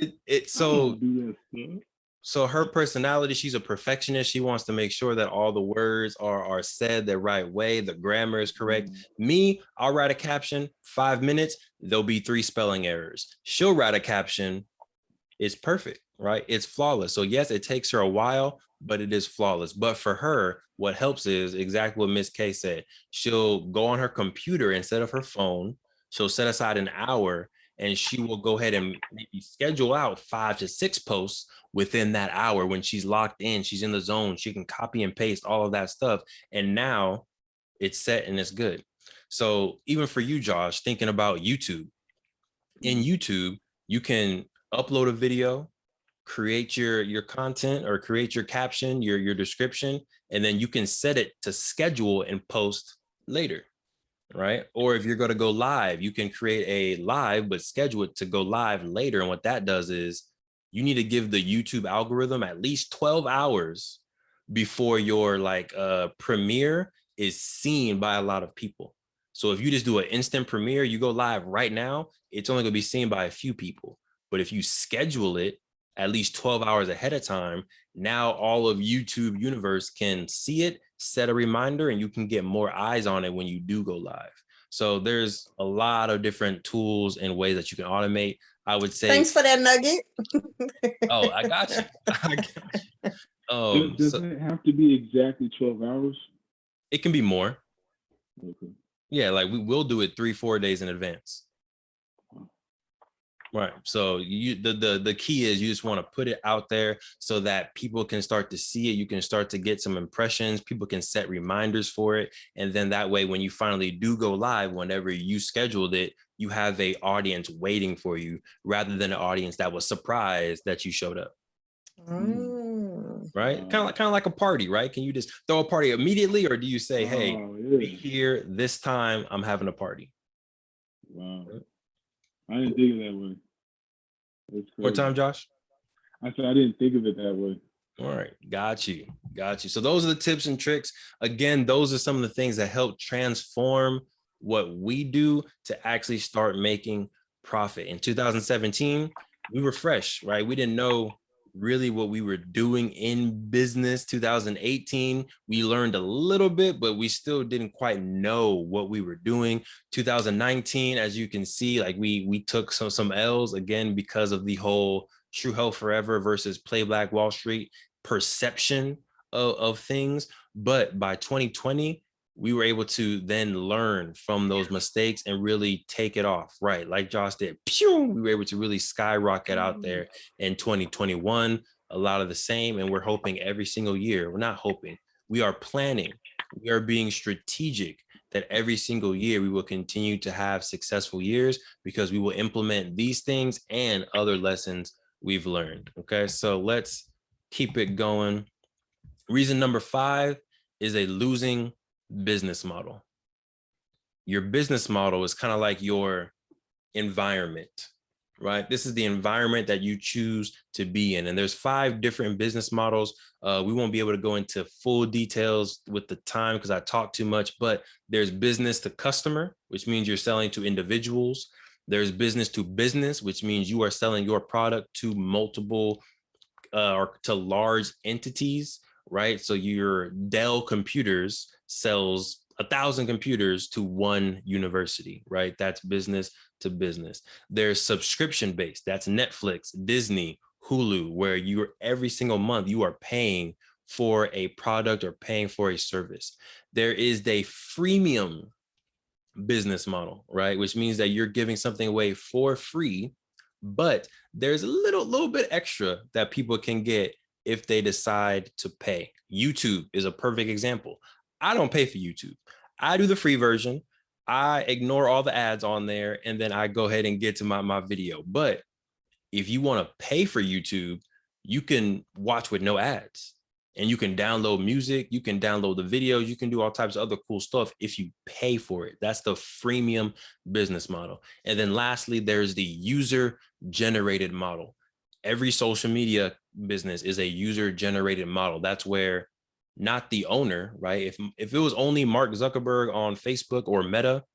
So her personality, she's a perfectionist. She wants to make sure that all the words are said the right way, the grammar is correct. Me, I'll write a caption, 5 minutes, there'll be 3 spelling errors. She'll write a caption, it's perfect, right? It's flawless. So yes, it takes her a while, but it is flawless. But for her, what helps is exactly what Miss K said. She'll go on her computer instead of her phone. She'll set aside an hour and she will go ahead and maybe schedule out 5 to 6 posts within that hour. When she's locked in, she's in the zone, she can copy and paste all of that stuff. And now it's set and it's good. So even for you, Josh, thinking about YouTube, in YouTube, you can upload a video, create your content or create your caption, your description, and then you can set it to schedule and post later, right? Or if you're going to go live, you can create a live, but schedule it to go live later. And what that does is you need to give the YouTube algorithm at least 12 hours before your premiere is seen by a lot of people. So if you just do an instant premiere, you go live right now, it's only going to be seen by a few people. But if you schedule it at least 12 hours ahead of time, now all of YouTube universe can see it, set a reminder, and you can get more eyes on it when you do go live. So there's a lot of different tools and ways that you can automate. I would say.
Thanks for that nugget.
Oh, I got you.
Does it have to be exactly 12 hours?
It can be more.
Okay.
Yeah, like we will do it 3-4 days in advance. Right. So the key is you just want to put it out there so that people can start to see it. You can start to get some impressions. People can set reminders for it. And then that way, when you finally do go live, whenever you scheduled it, you have a audience waiting for you rather than an audience that was surprised that you showed up. Right. Kind of like a party, right? Can you just throw a party immediately, or do you say, hey, be here this time, I'm having a party?
Wow. I didn't think of that way. That's crazy.
What time, Josh?
I said I didn't think of it that way.
All right, got you. So those are the tips and tricks. Again, those are some of the things that help transform what we do to actually start making profit. In 2017, we were fresh, right? We didn't know really what we were doing in business. 2018, we learned a little bit, but we still didn't quite know what we were doing. 2019, as you can see, like we took some L's again because of the whole True Health Forever versus Play Black Wall Street perception of things. But by 2020, we were able to then learn from those mistakes and really take it off, right? Like Josh did, pew, we were able to really skyrocket out there in 2021, a lot of the same. And we're hoping every single year, we're not hoping, we are planning, we are being strategic that every single year we will continue to have successful years because we will implement these things and other lessons we've learned. Okay, so let's keep it going. Reason number 5 is a losing business model. Your business model is kind of like your environment, right? This is the environment that you choose to be in. And there's 5 different business models. We won't be able to go into full details with the time because I talk too much, but there's business to customer, which means you're selling to individuals. There's business to business, which means you are selling your product to multiple or to large entities, right? So your Dell Computers sells 1,000 computers to one university, right? That's business to business. There's subscription based. That's Netflix, Disney, Hulu, where you're every single month you are paying for a product or paying for a service. There is a freemium business model, right? Which means that you're giving something away for free, but there's a little bit extra that people can get if they decide to pay. YouTube is a perfect example. I don't pay for YouTube. I do the free version. I ignore all the ads on there, and then I go ahead and get to my video. But if you want to pay for YouTube, you can watch with no ads. And you can download music, you can download the videos, you can do all types of other cool stuff if you pay for it. That's the freemium business model. And then lastly, there's the user-generated model. Every social media business is a user-generated model. That's where not the owner, right? If it was only Mark Zuckerberg on Facebook or Meta,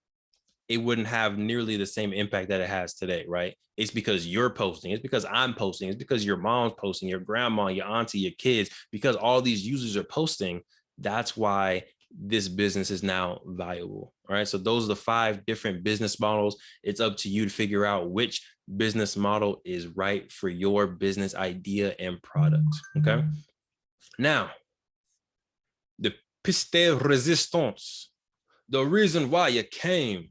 it wouldn't have nearly the same impact that it has today, right? It's because you're posting, it's because I'm posting, it's because your mom's posting, your grandma, your auntie, your kids, because all these users are posting. That's why this business is now valuable. All right. So those are the 5 different business models. It's up to you to figure out which business model is right for your business idea and product. Okay. Now, the piste resistance, the reason why you came,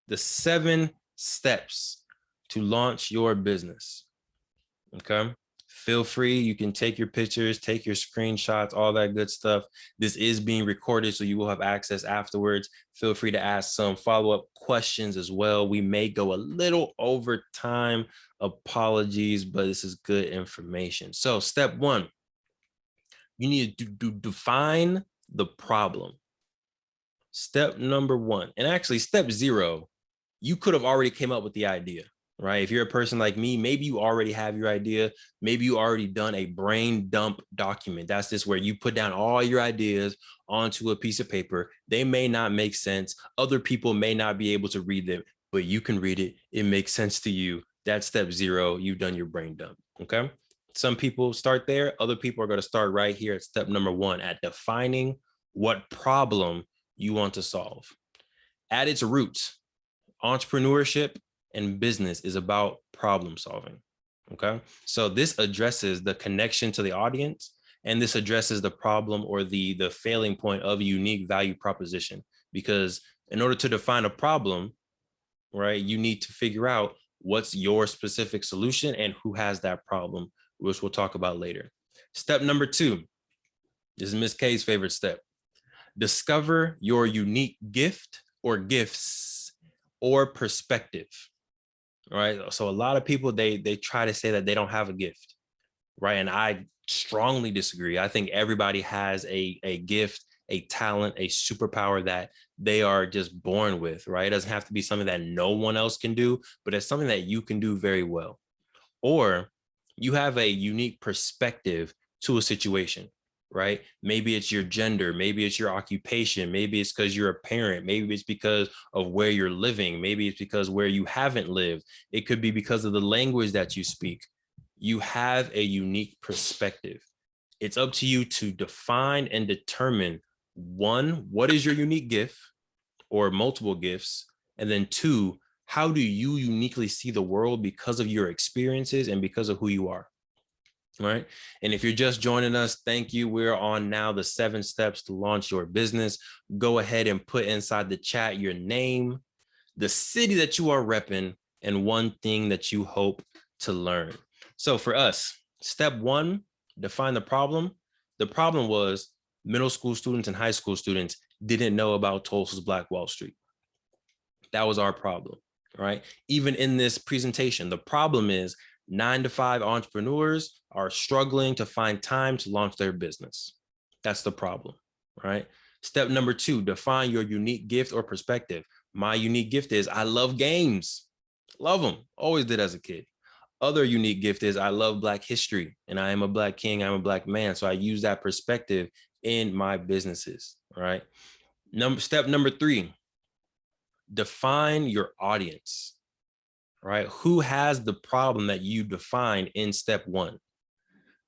the 7 steps to launch your business. Okay. Feel free. You can take your pictures, take your screenshots, all that good stuff. This is being recorded, so you will have access afterwards. Feel free to ask some follow-up questions as well. We may go a little over time. Apologies, but this is good information. So step 1, you need to define the problem. Step number 1, and actually step 0, you could have already came up with the idea, right? If you're a person like me, maybe you already have your idea. Maybe you already done a brain dump document. That's just where you put down all your ideas onto a piece of paper. They may not make sense. Other people may not be able to read them, but you can read it. It makes sense to you. That's step 0. You've done your brain dump, okay? Some people start there. Other people are going to start right here at step number 1, at defining what problem you want to solve. At its roots, entrepreneurship and business is about problem solving. Okay. So this addresses the connection to the audience, and this addresses the problem or the failing point of a unique value proposition. Because in order to define a problem, right, you need to figure out what's your specific solution and who has that problem, which we'll talk about later. Step number 2, this is Miss K's favorite step. Discover your unique gift or gifts or perspective. All right. So a lot of people, they try to say that they don't have a gift, right? And I strongly disagree. I think everybody has a gift, a talent, a superpower that they are just born with, right? It doesn't have to be something that no one else can do, but it's something that you can do very well. Or you have a unique perspective to a situation, right? Maybe it's your gender, maybe it's your occupation, maybe it's because you're a parent, maybe it's because of where you're living, maybe it's because where you haven't lived. It could be because of the language that you speak. You have a unique perspective. It's up to you to define and determine, 1, what is your unique gift or multiple gifts? And then 2, how do you uniquely see the world because of your experiences and because of who you are? Right. And if you're just joining us, thank you. We're on now the 7 steps to launch your business. Go ahead and put inside the chat your name, the city that you are repping, and one thing that you hope to learn. So for us, step 1, define the problem. The problem was middle school students and high school students didn't know about Tulsa's Black Wall Street. That was our problem, right? Even in this presentation, the problem is 9-to-5 entrepreneurs are struggling to find time to launch their business. That's the problem, right? Step number 2, define your unique gift or perspective. My unique gift is I love games. Love them. Always did as a kid. Other unique gift is I love Black history and I am a Black king, I'm a Black man. So I use that perspective in my businesses, right? Step number 3, define your audience, right? Who has the problem that you define in step 1?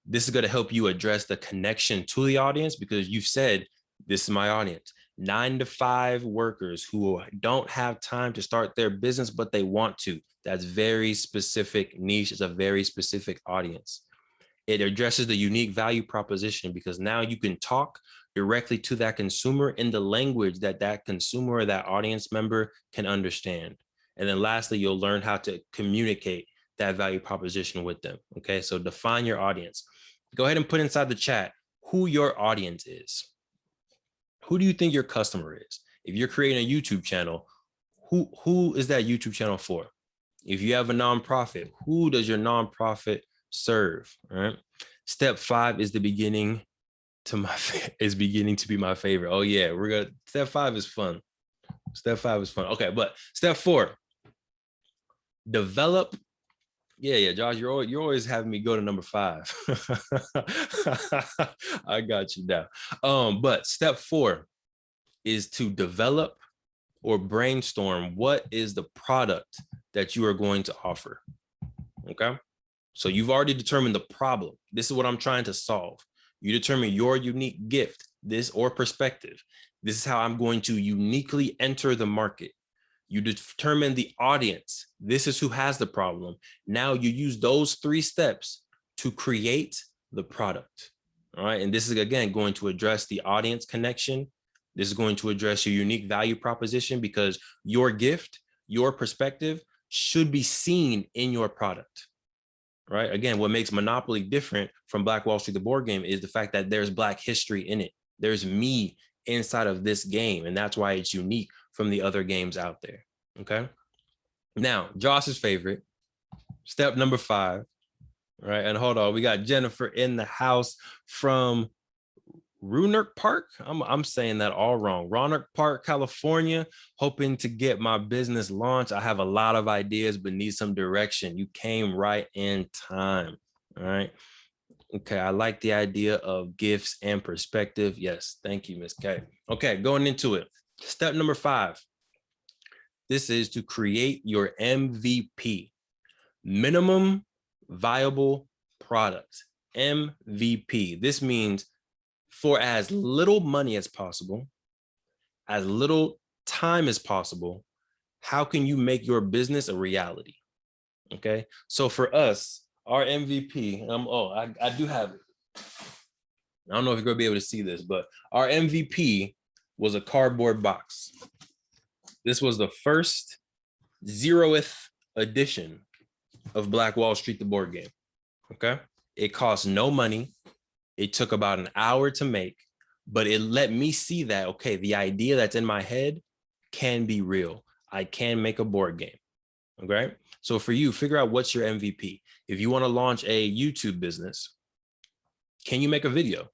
This is going to help you address the connection to the audience because you've said, this is my audience. 9-to-5 workers who don't have time to start their business, but they want to. That's very specific niche. It's a very specific audience. It addresses the unique value proposition because now you can talk directly to that consumer in the language that that consumer or that audience member can understand. And then lastly, you'll learn how to communicate that value proposition with them. Okay, so define your audience. Go ahead and put inside the chat who your audience is. Who do you think your customer is? If you're creating a YouTube channel, who is that YouTube channel for? If you have a nonprofit, who does your nonprofit serve? All right. Step 5 is beginning to be my favorite. Oh yeah, step 5 is fun. Step 5 is fun. Okay, but step 4, develop. Yeah, Josh, you're always having me go to number 5. I got you now. But step 4 is to develop or brainstorm what is the product that you are going to offer. Okay, so you've already determined the problem. This is what I'm trying to solve. You determine your unique gift, this or perspective. This is how I'm going to uniquely enter the market. You determine the audience. This is who has the problem. Now you use those 3 steps to create the product. All right. And this is, again, going to address the audience connection. This is going to address your unique value proposition because your gift, your perspective should be seen in your product. Right. Again, what makes Monopoly different from Black Wall Street, the board game, is the fact that there's Black history in it. There's me inside of this game. And that's why it's unique from the other games out there. Okay. Now, Josh's favorite, step number 5. Right. And hold on, we got Jennifer in the house from Roanoke Park. I'm saying that all wrong. Roanoke Park, California, hoping to get my business launched. I have a lot of ideas, but need some direction. You came right in time. All right. Okay. I like the idea of gifts and perspective. Yes. Thank you, Ms. K. Okay. Going into it. Step number 5. This is to create your MVP, minimum viable product, MVP. This means for as little money as possible, as little time as possible, how can you make your business a reality? Okay. So for us, our MVP, I do have it. I don't know if you're gonna be able to see this, but our MVP was a cardboard box. This was the first 0th edition of Black Wall Street, the board game. Okay. It costs no money. It took about an hour to make, but it let me see that, okay, the idea that's in my head can be real. I can make a board game. Okay. So for you, figure out what's your MVP. If you want to launch a YouTube business, can you make a video?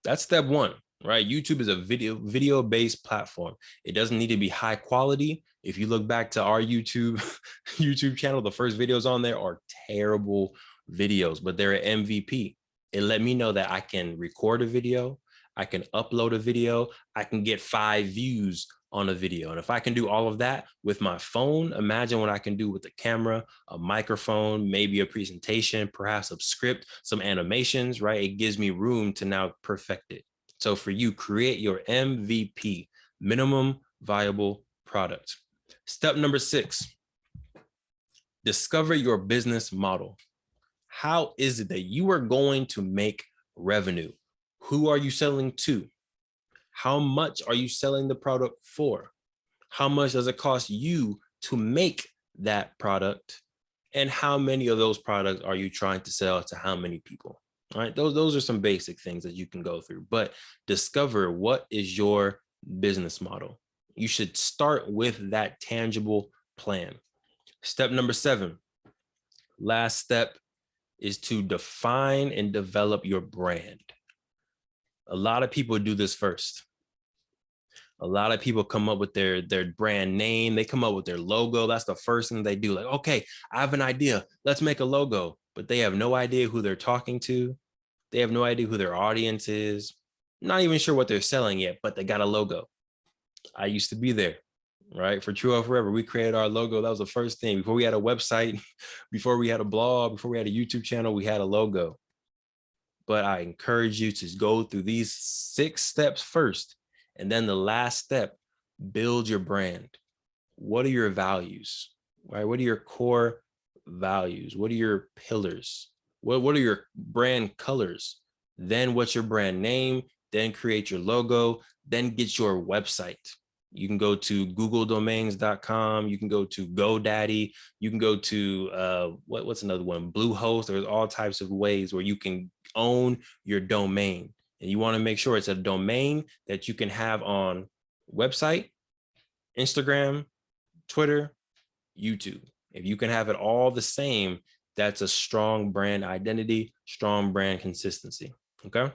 That's step one, right? YouTube is a video-based platform. It doesn't need to be high quality. If you look back to our YouTube channel, the first videos on there are terrible videos, but they're an MVP. It let me know that I can record a video, I can upload a video, I can get 5 views on a video. And if I can do all of that with my phone, imagine what I can do with a camera, a microphone, maybe a presentation, perhaps a script, some animations, right? It gives me room to now perfect it. So for you, create your MVP, minimum viable product. Step number 6, discover your business model. How is it that you are going to make revenue? Who are you selling to? How much are you selling the product for? How much does it cost you to make that product? And how many of those products are you trying to sell to how many people? All right, those are some basic things that you can go through, but discover what is your business model. You should start with that tangible plan. Step number 7, last step, is to define and develop your brand. A lot of people do this first. A lot of people come up with their brand name. They come up with their logo. That's the first thing they do. Like, okay, I have an idea. Let's make a logo. But they have no idea who they're talking to. They have no idea who their audience is. Not even sure what they're selling yet, but they got a logo. I used to be there, right? For True Forever, we created our logo. That was the first thing. Before we had a website, before we had a blog, before we had a YouTube channel, we had a logo. But I encourage you to go through these 6 steps first. And then the last step, build your brand. What are your values, right? What are your core values? What are your pillars? What are your brand colors? Then what's your brand name? Then create your logo, then get your website. You can go to googledomains.com. You can go to GoDaddy. You can go to, what's another one? Bluehost. There's all types of ways where you can own your domain. And you want to make sure it's a domain that you can have on website, Instagram, Twitter, YouTube. If you can have it all the same, that's a strong brand identity, strong brand consistency. Okay.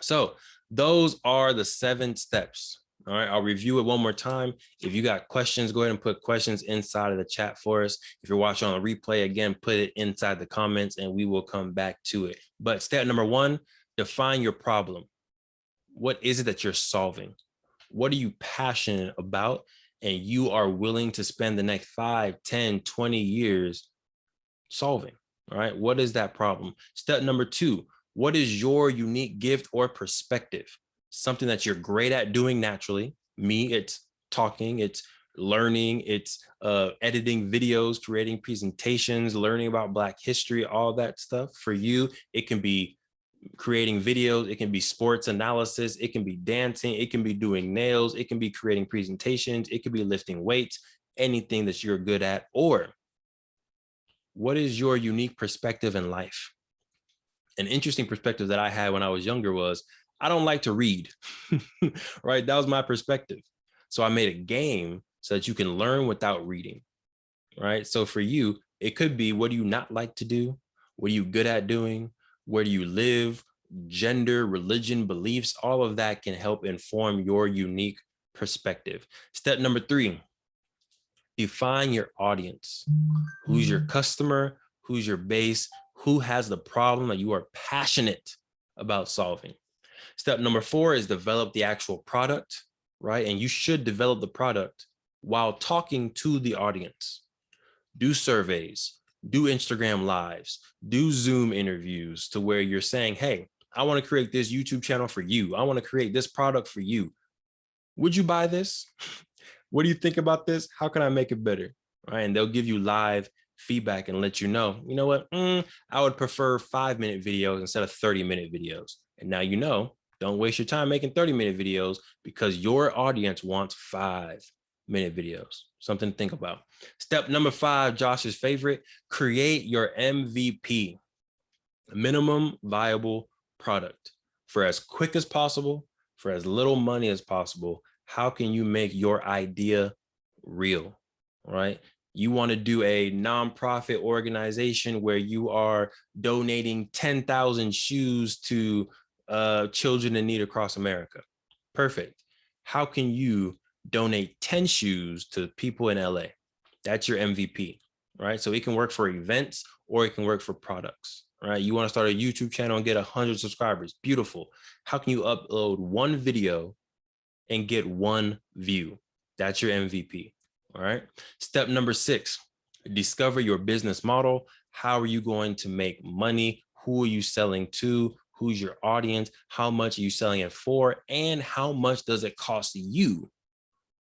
So those are the 7 steps. All right, I'll review it one more time. If you got questions, go ahead and put questions inside of the chat for us. If you're watching on a replay, again, put it inside the comments and we will come back to it. But step number 1, define your problem. What is it that you're solving? What are you passionate about? And you are willing to spend the next 5, 10, 20 years solving, all right? What is that problem? Step number 2, what is your unique gift or perspective? Something that you're great at doing naturally. Me, it's talking, it's learning, it's editing videos, creating presentations, learning about Black history, all that stuff. For you, it can be creating videos, it can be sports analysis, it can be dancing, it can be doing nails, it can be creating presentations, it could be lifting weights, anything that you're good at. Or what is your unique perspective in life? An interesting perspective that I had when I was younger was, I don't like to read, right? That was my perspective. So I made a game so that you can learn without reading, right? So for you, it could be, what do you not like to do? What are you good at doing? Where do you live? Gender, religion, beliefs, all of that can help inform your unique perspective. Step number 3, define your audience. Who's your customer? Who's your base? Who has the problem that you are passionate about solving? Step number 4 is develop the actual product, right? And you should develop the product while talking to the audience. Do surveys, do Instagram lives, do Zoom interviews to where you're saying, hey, I want to create this YouTube channel for you. I want to create this product for you. Would you buy this? What do you think about this? How can I make it better? Right? And they'll give you live feedback and let you know what, I would prefer 5-minute videos instead of 30-minute videos. And now, don't waste your time making 30-minute videos because your audience wants 5. minute videos. Something to think about. Step number 5, Josh's favorite, create your MVP, minimum viable product, for as quick as possible, for as little money as possible. How can you make your idea real, right? You want to do a nonprofit organization where you are donating 10,000 shoes to children in need across America. Perfect. How can you donate 10 shoes to people in LA? That's your MVP, right? So it can work for events or it can work for products, right? You want to start a YouTube channel and get 100 subscribers. Beautiful. How can you upload one video and get 1 view? That's your MVP, all right? Step number 6, discover your business model. How are you going to make money? Who are you selling to? Who's your audience? How much are you selling it for? And how much does it cost you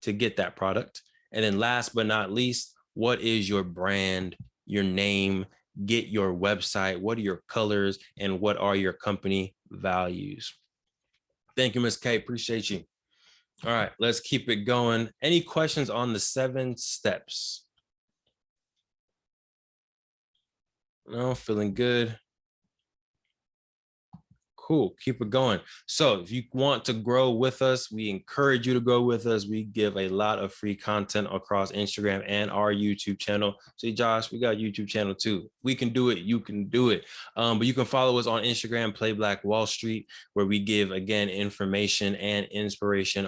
to get that product? And then last but not least, what is your brand, your name? Get your website. What are your colors and what are your company values? Thank you, Ms. K. Appreciate you. All right, let's keep it going. Any questions on the 7 steps? No, feeling good. Cool, keep it going. So if you want to grow with us, we encourage you to grow with us. We give a lot of free content across Instagram and our YouTube channel. See, Josh, we got a YouTube channel too. We can do it, you can do it. But you can follow us on Instagram, Play Black Wall Street, where we give, again, information and inspiration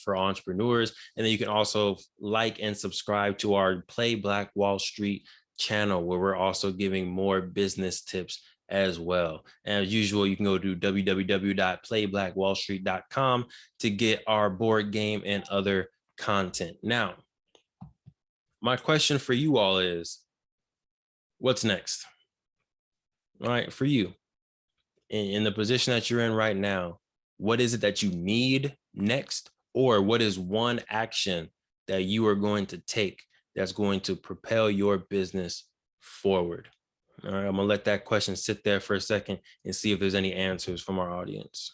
for entrepreneurs. And then you can also like and subscribe to our Play Black Wall Street channel, where we're also giving more business tips as well. And as usual, you can go to www.playblackwallstreet.com to get our board game and other content. Now, my question for you all is, what's next? All right, for you, in the position that you're in right now, what is it that you need next? Or what is one action that you are going to take that's going to propel your business forward? All right, I'm gonna let that question sit there for a second and see if there's any answers from our audience.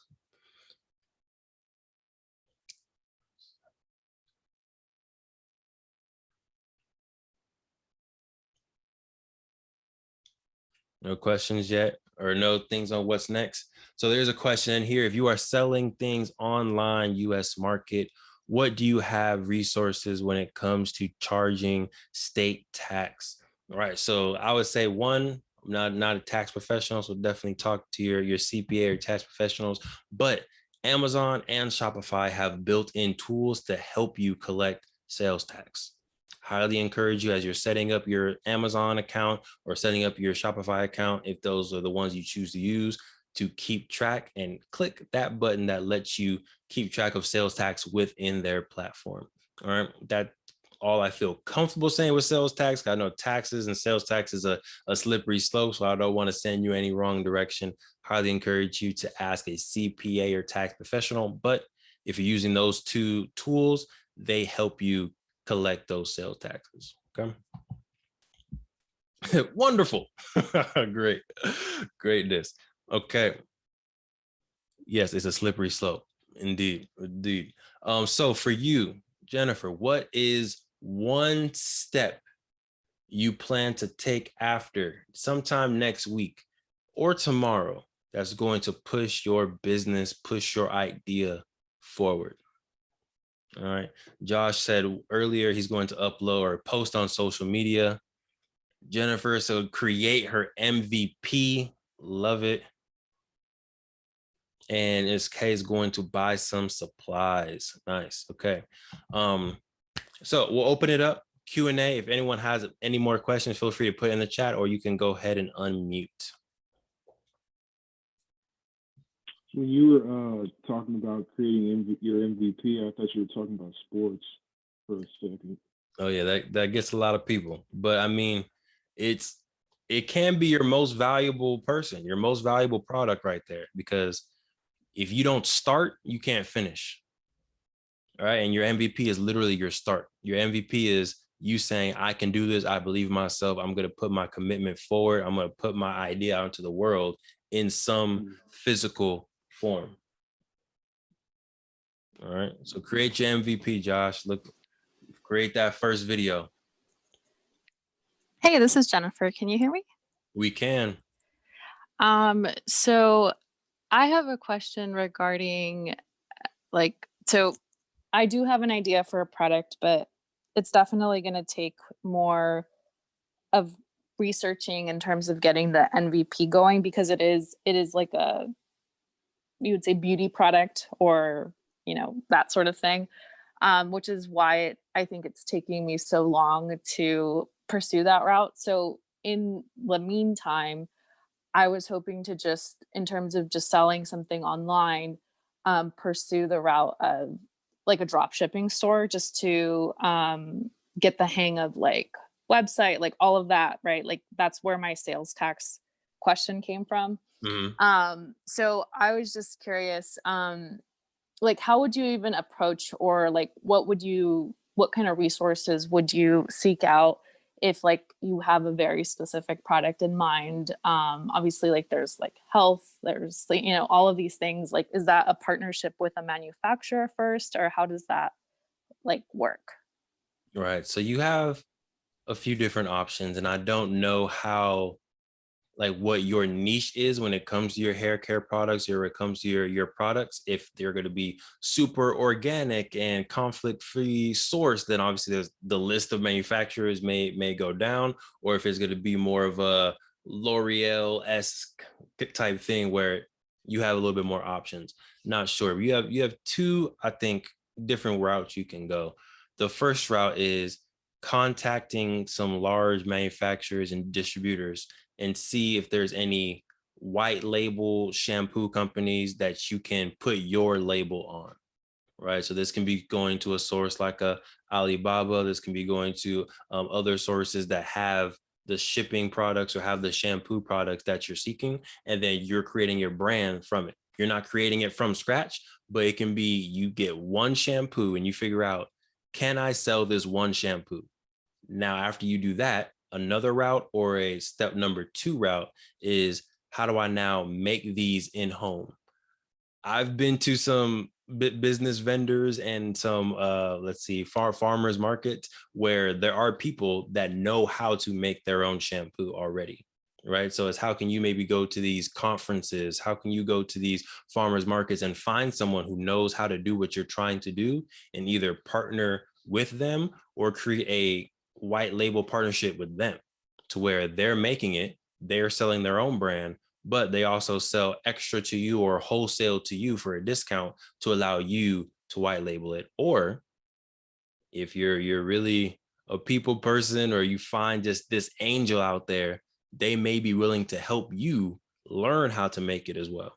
No questions yet, or no things on what's next? So there's a question in here. If you are selling things online, US market, what do you have resources when it comes to charging state tax? All right, so I would say, one, I'm not a tax professional, so definitely talk to your CPA or tax professionals, but Amazon and Shopify have built-in tools to help you collect sales tax. Highly encourage you, as you're setting up your Amazon account or setting up your Shopify account, if those are the ones you choose to use, to keep track and click that button that lets you keep track of sales tax within their platform. All right, that's all I feel comfortable saying with sales tax. I know taxes and sales tax is a slippery slope, so I don't want to send you any wrong direction. Highly encourage you to ask a CPA or tax professional, but if you're using those 2 tools, they help you collect those sales taxes. Okay. Wonderful. Great. Greatness. Okay. Yes, it's a slippery slope. Indeed. Indeed. So for you, Jennifer, what is one step you plan to take after sometime next week or tomorrow that's going to push your business, push your idea forward? All right. Josh said earlier he's going to upload or post on social media. Jennifer, so create her MVP. Love it. And SK is going to buy some supplies. Nice. Okay. So we'll open it up. Q&A. If anyone has any more questions, feel free to put in the chat, or you can go ahead and unmute.
When you were talking about creating your MVP, I thought you were talking about sports for a second.
Oh yeah, that gets a lot of people. But I mean, it can be your most valuable person, your most valuable product right there, because if you don't start, you can't finish. All right. And your MVP is literally your start. Your MVP is you saying, I can do this. I believe in myself. I'm going to put my commitment forward. I'm going to put my idea out into the world in some physical form. All right. So create your MVP, Josh. Look, create that first video.
Hey, this is Jennifer. Can you hear me?
We can.
So I have a question regarding so I do have an idea for a product, but it's definitely going to take more of researching in terms of getting the MVP going, because it is like you would say beauty product, or that sort of thing, which is why I think it's taking me so long to pursue that route. So in the meantime, I was hoping to just, in terms of just selling something online, pursue the route of like a drop shipping store, just to get the hang of like website, like all of that, right? Like that's where my sales tax question came from. So I was just curious, like how would you even approach, or like what kind of resources would you seek out if like you have a very specific product in mind? Obviously, like there's like health, there's like, all of these things. Like, is that a partnership with a manufacturer first, or how does that like work?
Right. So you have a few different options, and I don't know how, like, what your niche is when it comes to your hair care products, or when it comes to your products. If they're going to be super organic and conflict-free source, then obviously there's the list of manufacturers may go down. Or if it's going to be more of a L'Oreal-esque type thing where you have a little bit more options. Not sure. You have two, I think, different routes you can go. The first route is contacting some large manufacturers and distributors and see if there's any white label shampoo companies that you can put your label on, right? So this can be going to a source like a Alibaba. This can be going to other sources that have the shipping products or have the shampoo products that you're seeking, and then you're creating your brand from it. You're not creating it from scratch, but it can be you get one shampoo and you figure out, can I sell this one shampoo? Now, after you do that, another route, or a step number 2 route, is how do I now make these in home? I've been to some business vendors and some farmers markets where there are people that know how to make their own shampoo already, right? So it's, how can you maybe go to these conferences? How can you go to these farmers markets and find someone who knows how to do what you're trying to do, and either partner with them or create a white label partnership with them, to where they're making it, they're selling their own brand, but they also sell extra to you or wholesale to you for a discount to allow you to white label it. Or if you're really a people person, or you find just this angel out there, they may be willing to help you learn how to make it as well.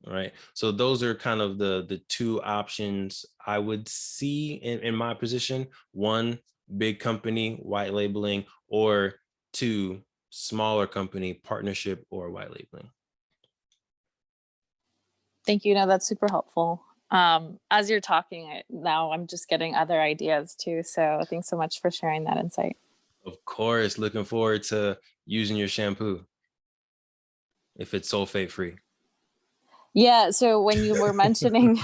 All right. So those are kind of the two options I would see in my position. One, big company white labeling, or two, smaller company partnership or white labeling.
Thank you. No, that's super helpful. As you're talking now, I'm just getting other ideas too. So thanks so much for sharing that insight.
Of course, looking forward to using your shampoo if it's sulfate free.
Yeah. So when you were mentioning,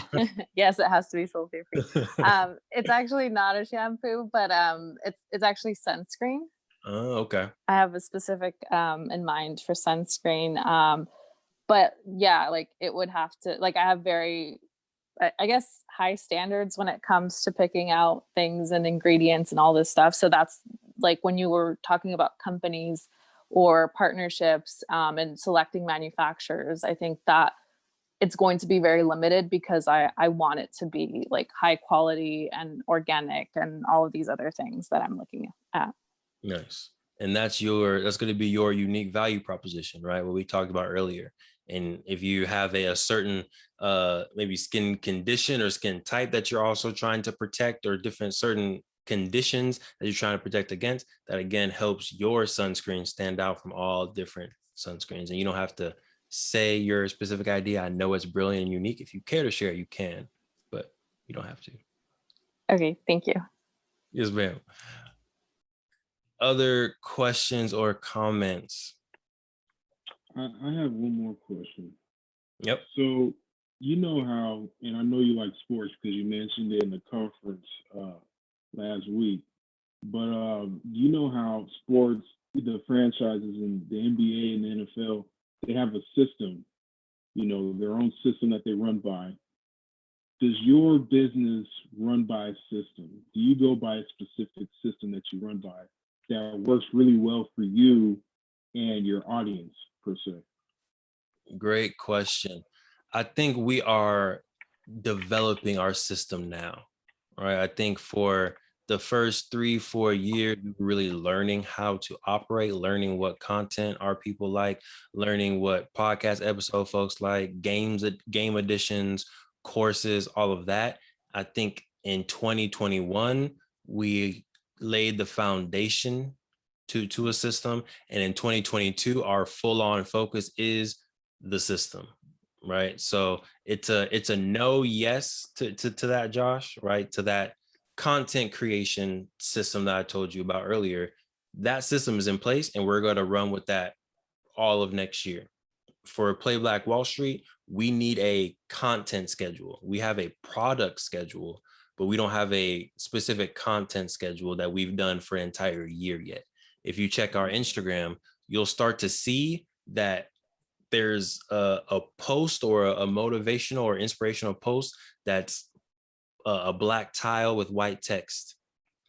yes, it has to be sulfate free. It's actually not a shampoo, but it's actually sunscreen.
Oh, okay.
I have a specific in mind for sunscreen. But yeah, like it would have to, like, I have very, I guess, high standards when it comes to picking out things and ingredients and all this stuff. So that's like when you were talking about companies or partnerships and selecting manufacturers, I think that it's going to be very limited, because I want it to be like high quality and organic and all of these other things that I'm looking at.
Nice. And that's going to be your unique value proposition, right? What we talked about earlier. And if you have a certain maybe skin condition or skin type that you're also trying to protect, or different certain conditions that you're trying to protect against, that again helps your sunscreen stand out from all different sunscreens. And you don't have to say your specific idea. I know it's brilliant and unique. If you care to share, you can, but you don't have to.
Okay, thank you.
Yes, ma'am. Other questions or comments?
I have one more question.
Yep.
So you know how, and I know you like sports because you mentioned it in the conference last week. But you know how sports, the franchises in the NBA and the NFL, they have a system, their own system that they run by. Does your business run by a system? Do you go by a specific system that you run by that works really well for you and your audience per se?
Great question. I think we are developing our system now, right? I think for the first 3-4 years, we were really learning how to operate, learning what content our people like, learning what podcast episode folks like, game editions, courses, all of that. I think in 2021, we laid the foundation to a system. And in 2022, our full-on focus is the system, right? So it's a no yes to that, Josh, right? To that content creation system that I told you about earlier. That system is in place and we're going to run with that all of next year. For Play Black Wall Street, we need a content schedule. We have a product schedule, but we don't have a specific content schedule that we've done for an entire year yet. If you check our Instagram, you'll start to see that there's a post or a motivational or inspirational post that's a black tile with white text,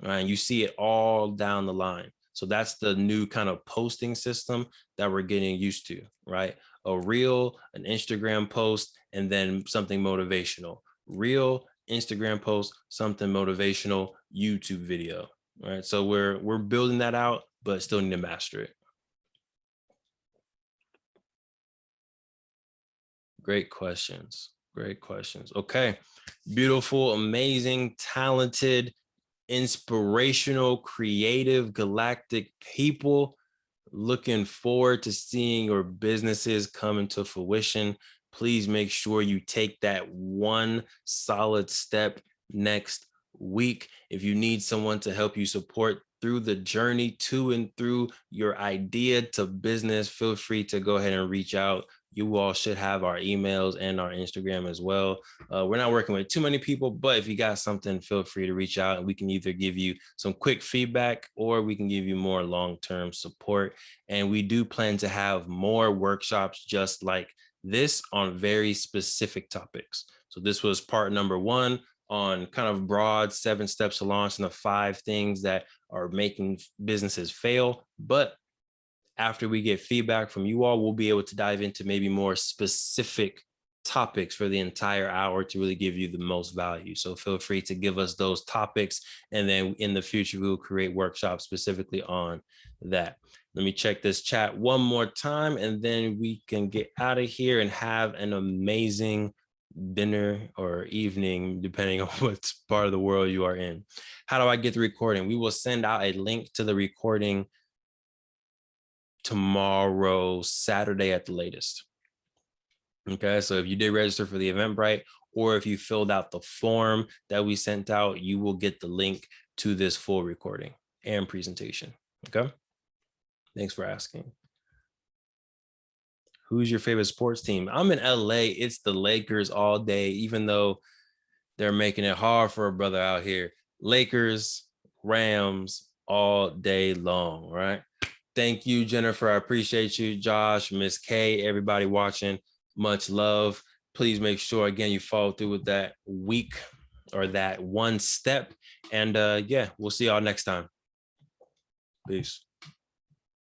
right? And you see it all down the line. So that's the new kind of posting system that we're getting used to, right? A reel, an Instagram post, and then something motivational. Reel, Instagram post, something motivational, YouTube video, right? So we're building that out, but still need to master it. Great questions. Great questions. Okay. Beautiful, amazing, talented, inspirational, creative, galactic people. Looking forward to seeing your businesses come into fruition. Please make sure you take that one solid step next week. If you need someone to help you support through the journey to and through your idea to business, feel free to go ahead and reach out. You all should have our emails and our Instagram as well. We're not working with too many people, but if you got something, feel free to reach out and we can either give you some quick feedback or we can give you more long-term support. And we do plan to have more workshops just like this on very specific topics. So this was part number 1 on kind of broad 7 steps to launch and the 5 things that are making businesses fail. But after we get feedback from you all, we'll be able to dive into maybe more specific topics for the entire hour to really give you the most value. So feel free to give us those topics. And then in the future, we'll create workshops specifically on that. Let me check this chat one more time, and then we can get out of here and have an amazing dinner or evening, depending on what part of the world you are in. How do I get the recording? We will send out a link to the recording tomorrow, Saturday at the latest. Okay, so if you did register for the Eventbrite, or if you filled out the form that we sent out, you will get the link to this full recording and presentation. Okay, thanks for asking. Who's your favorite sports team? I'm in LA. It's the Lakers all day, even though they're making it hard for a brother out here. Lakers, Rams all day long, right? Thank you, Jennifer. I appreciate you. Josh, Miss K, everybody watching. Much love. Please make sure, again, you follow through with that week or that one step. And yeah, we'll see y'all next time. Peace.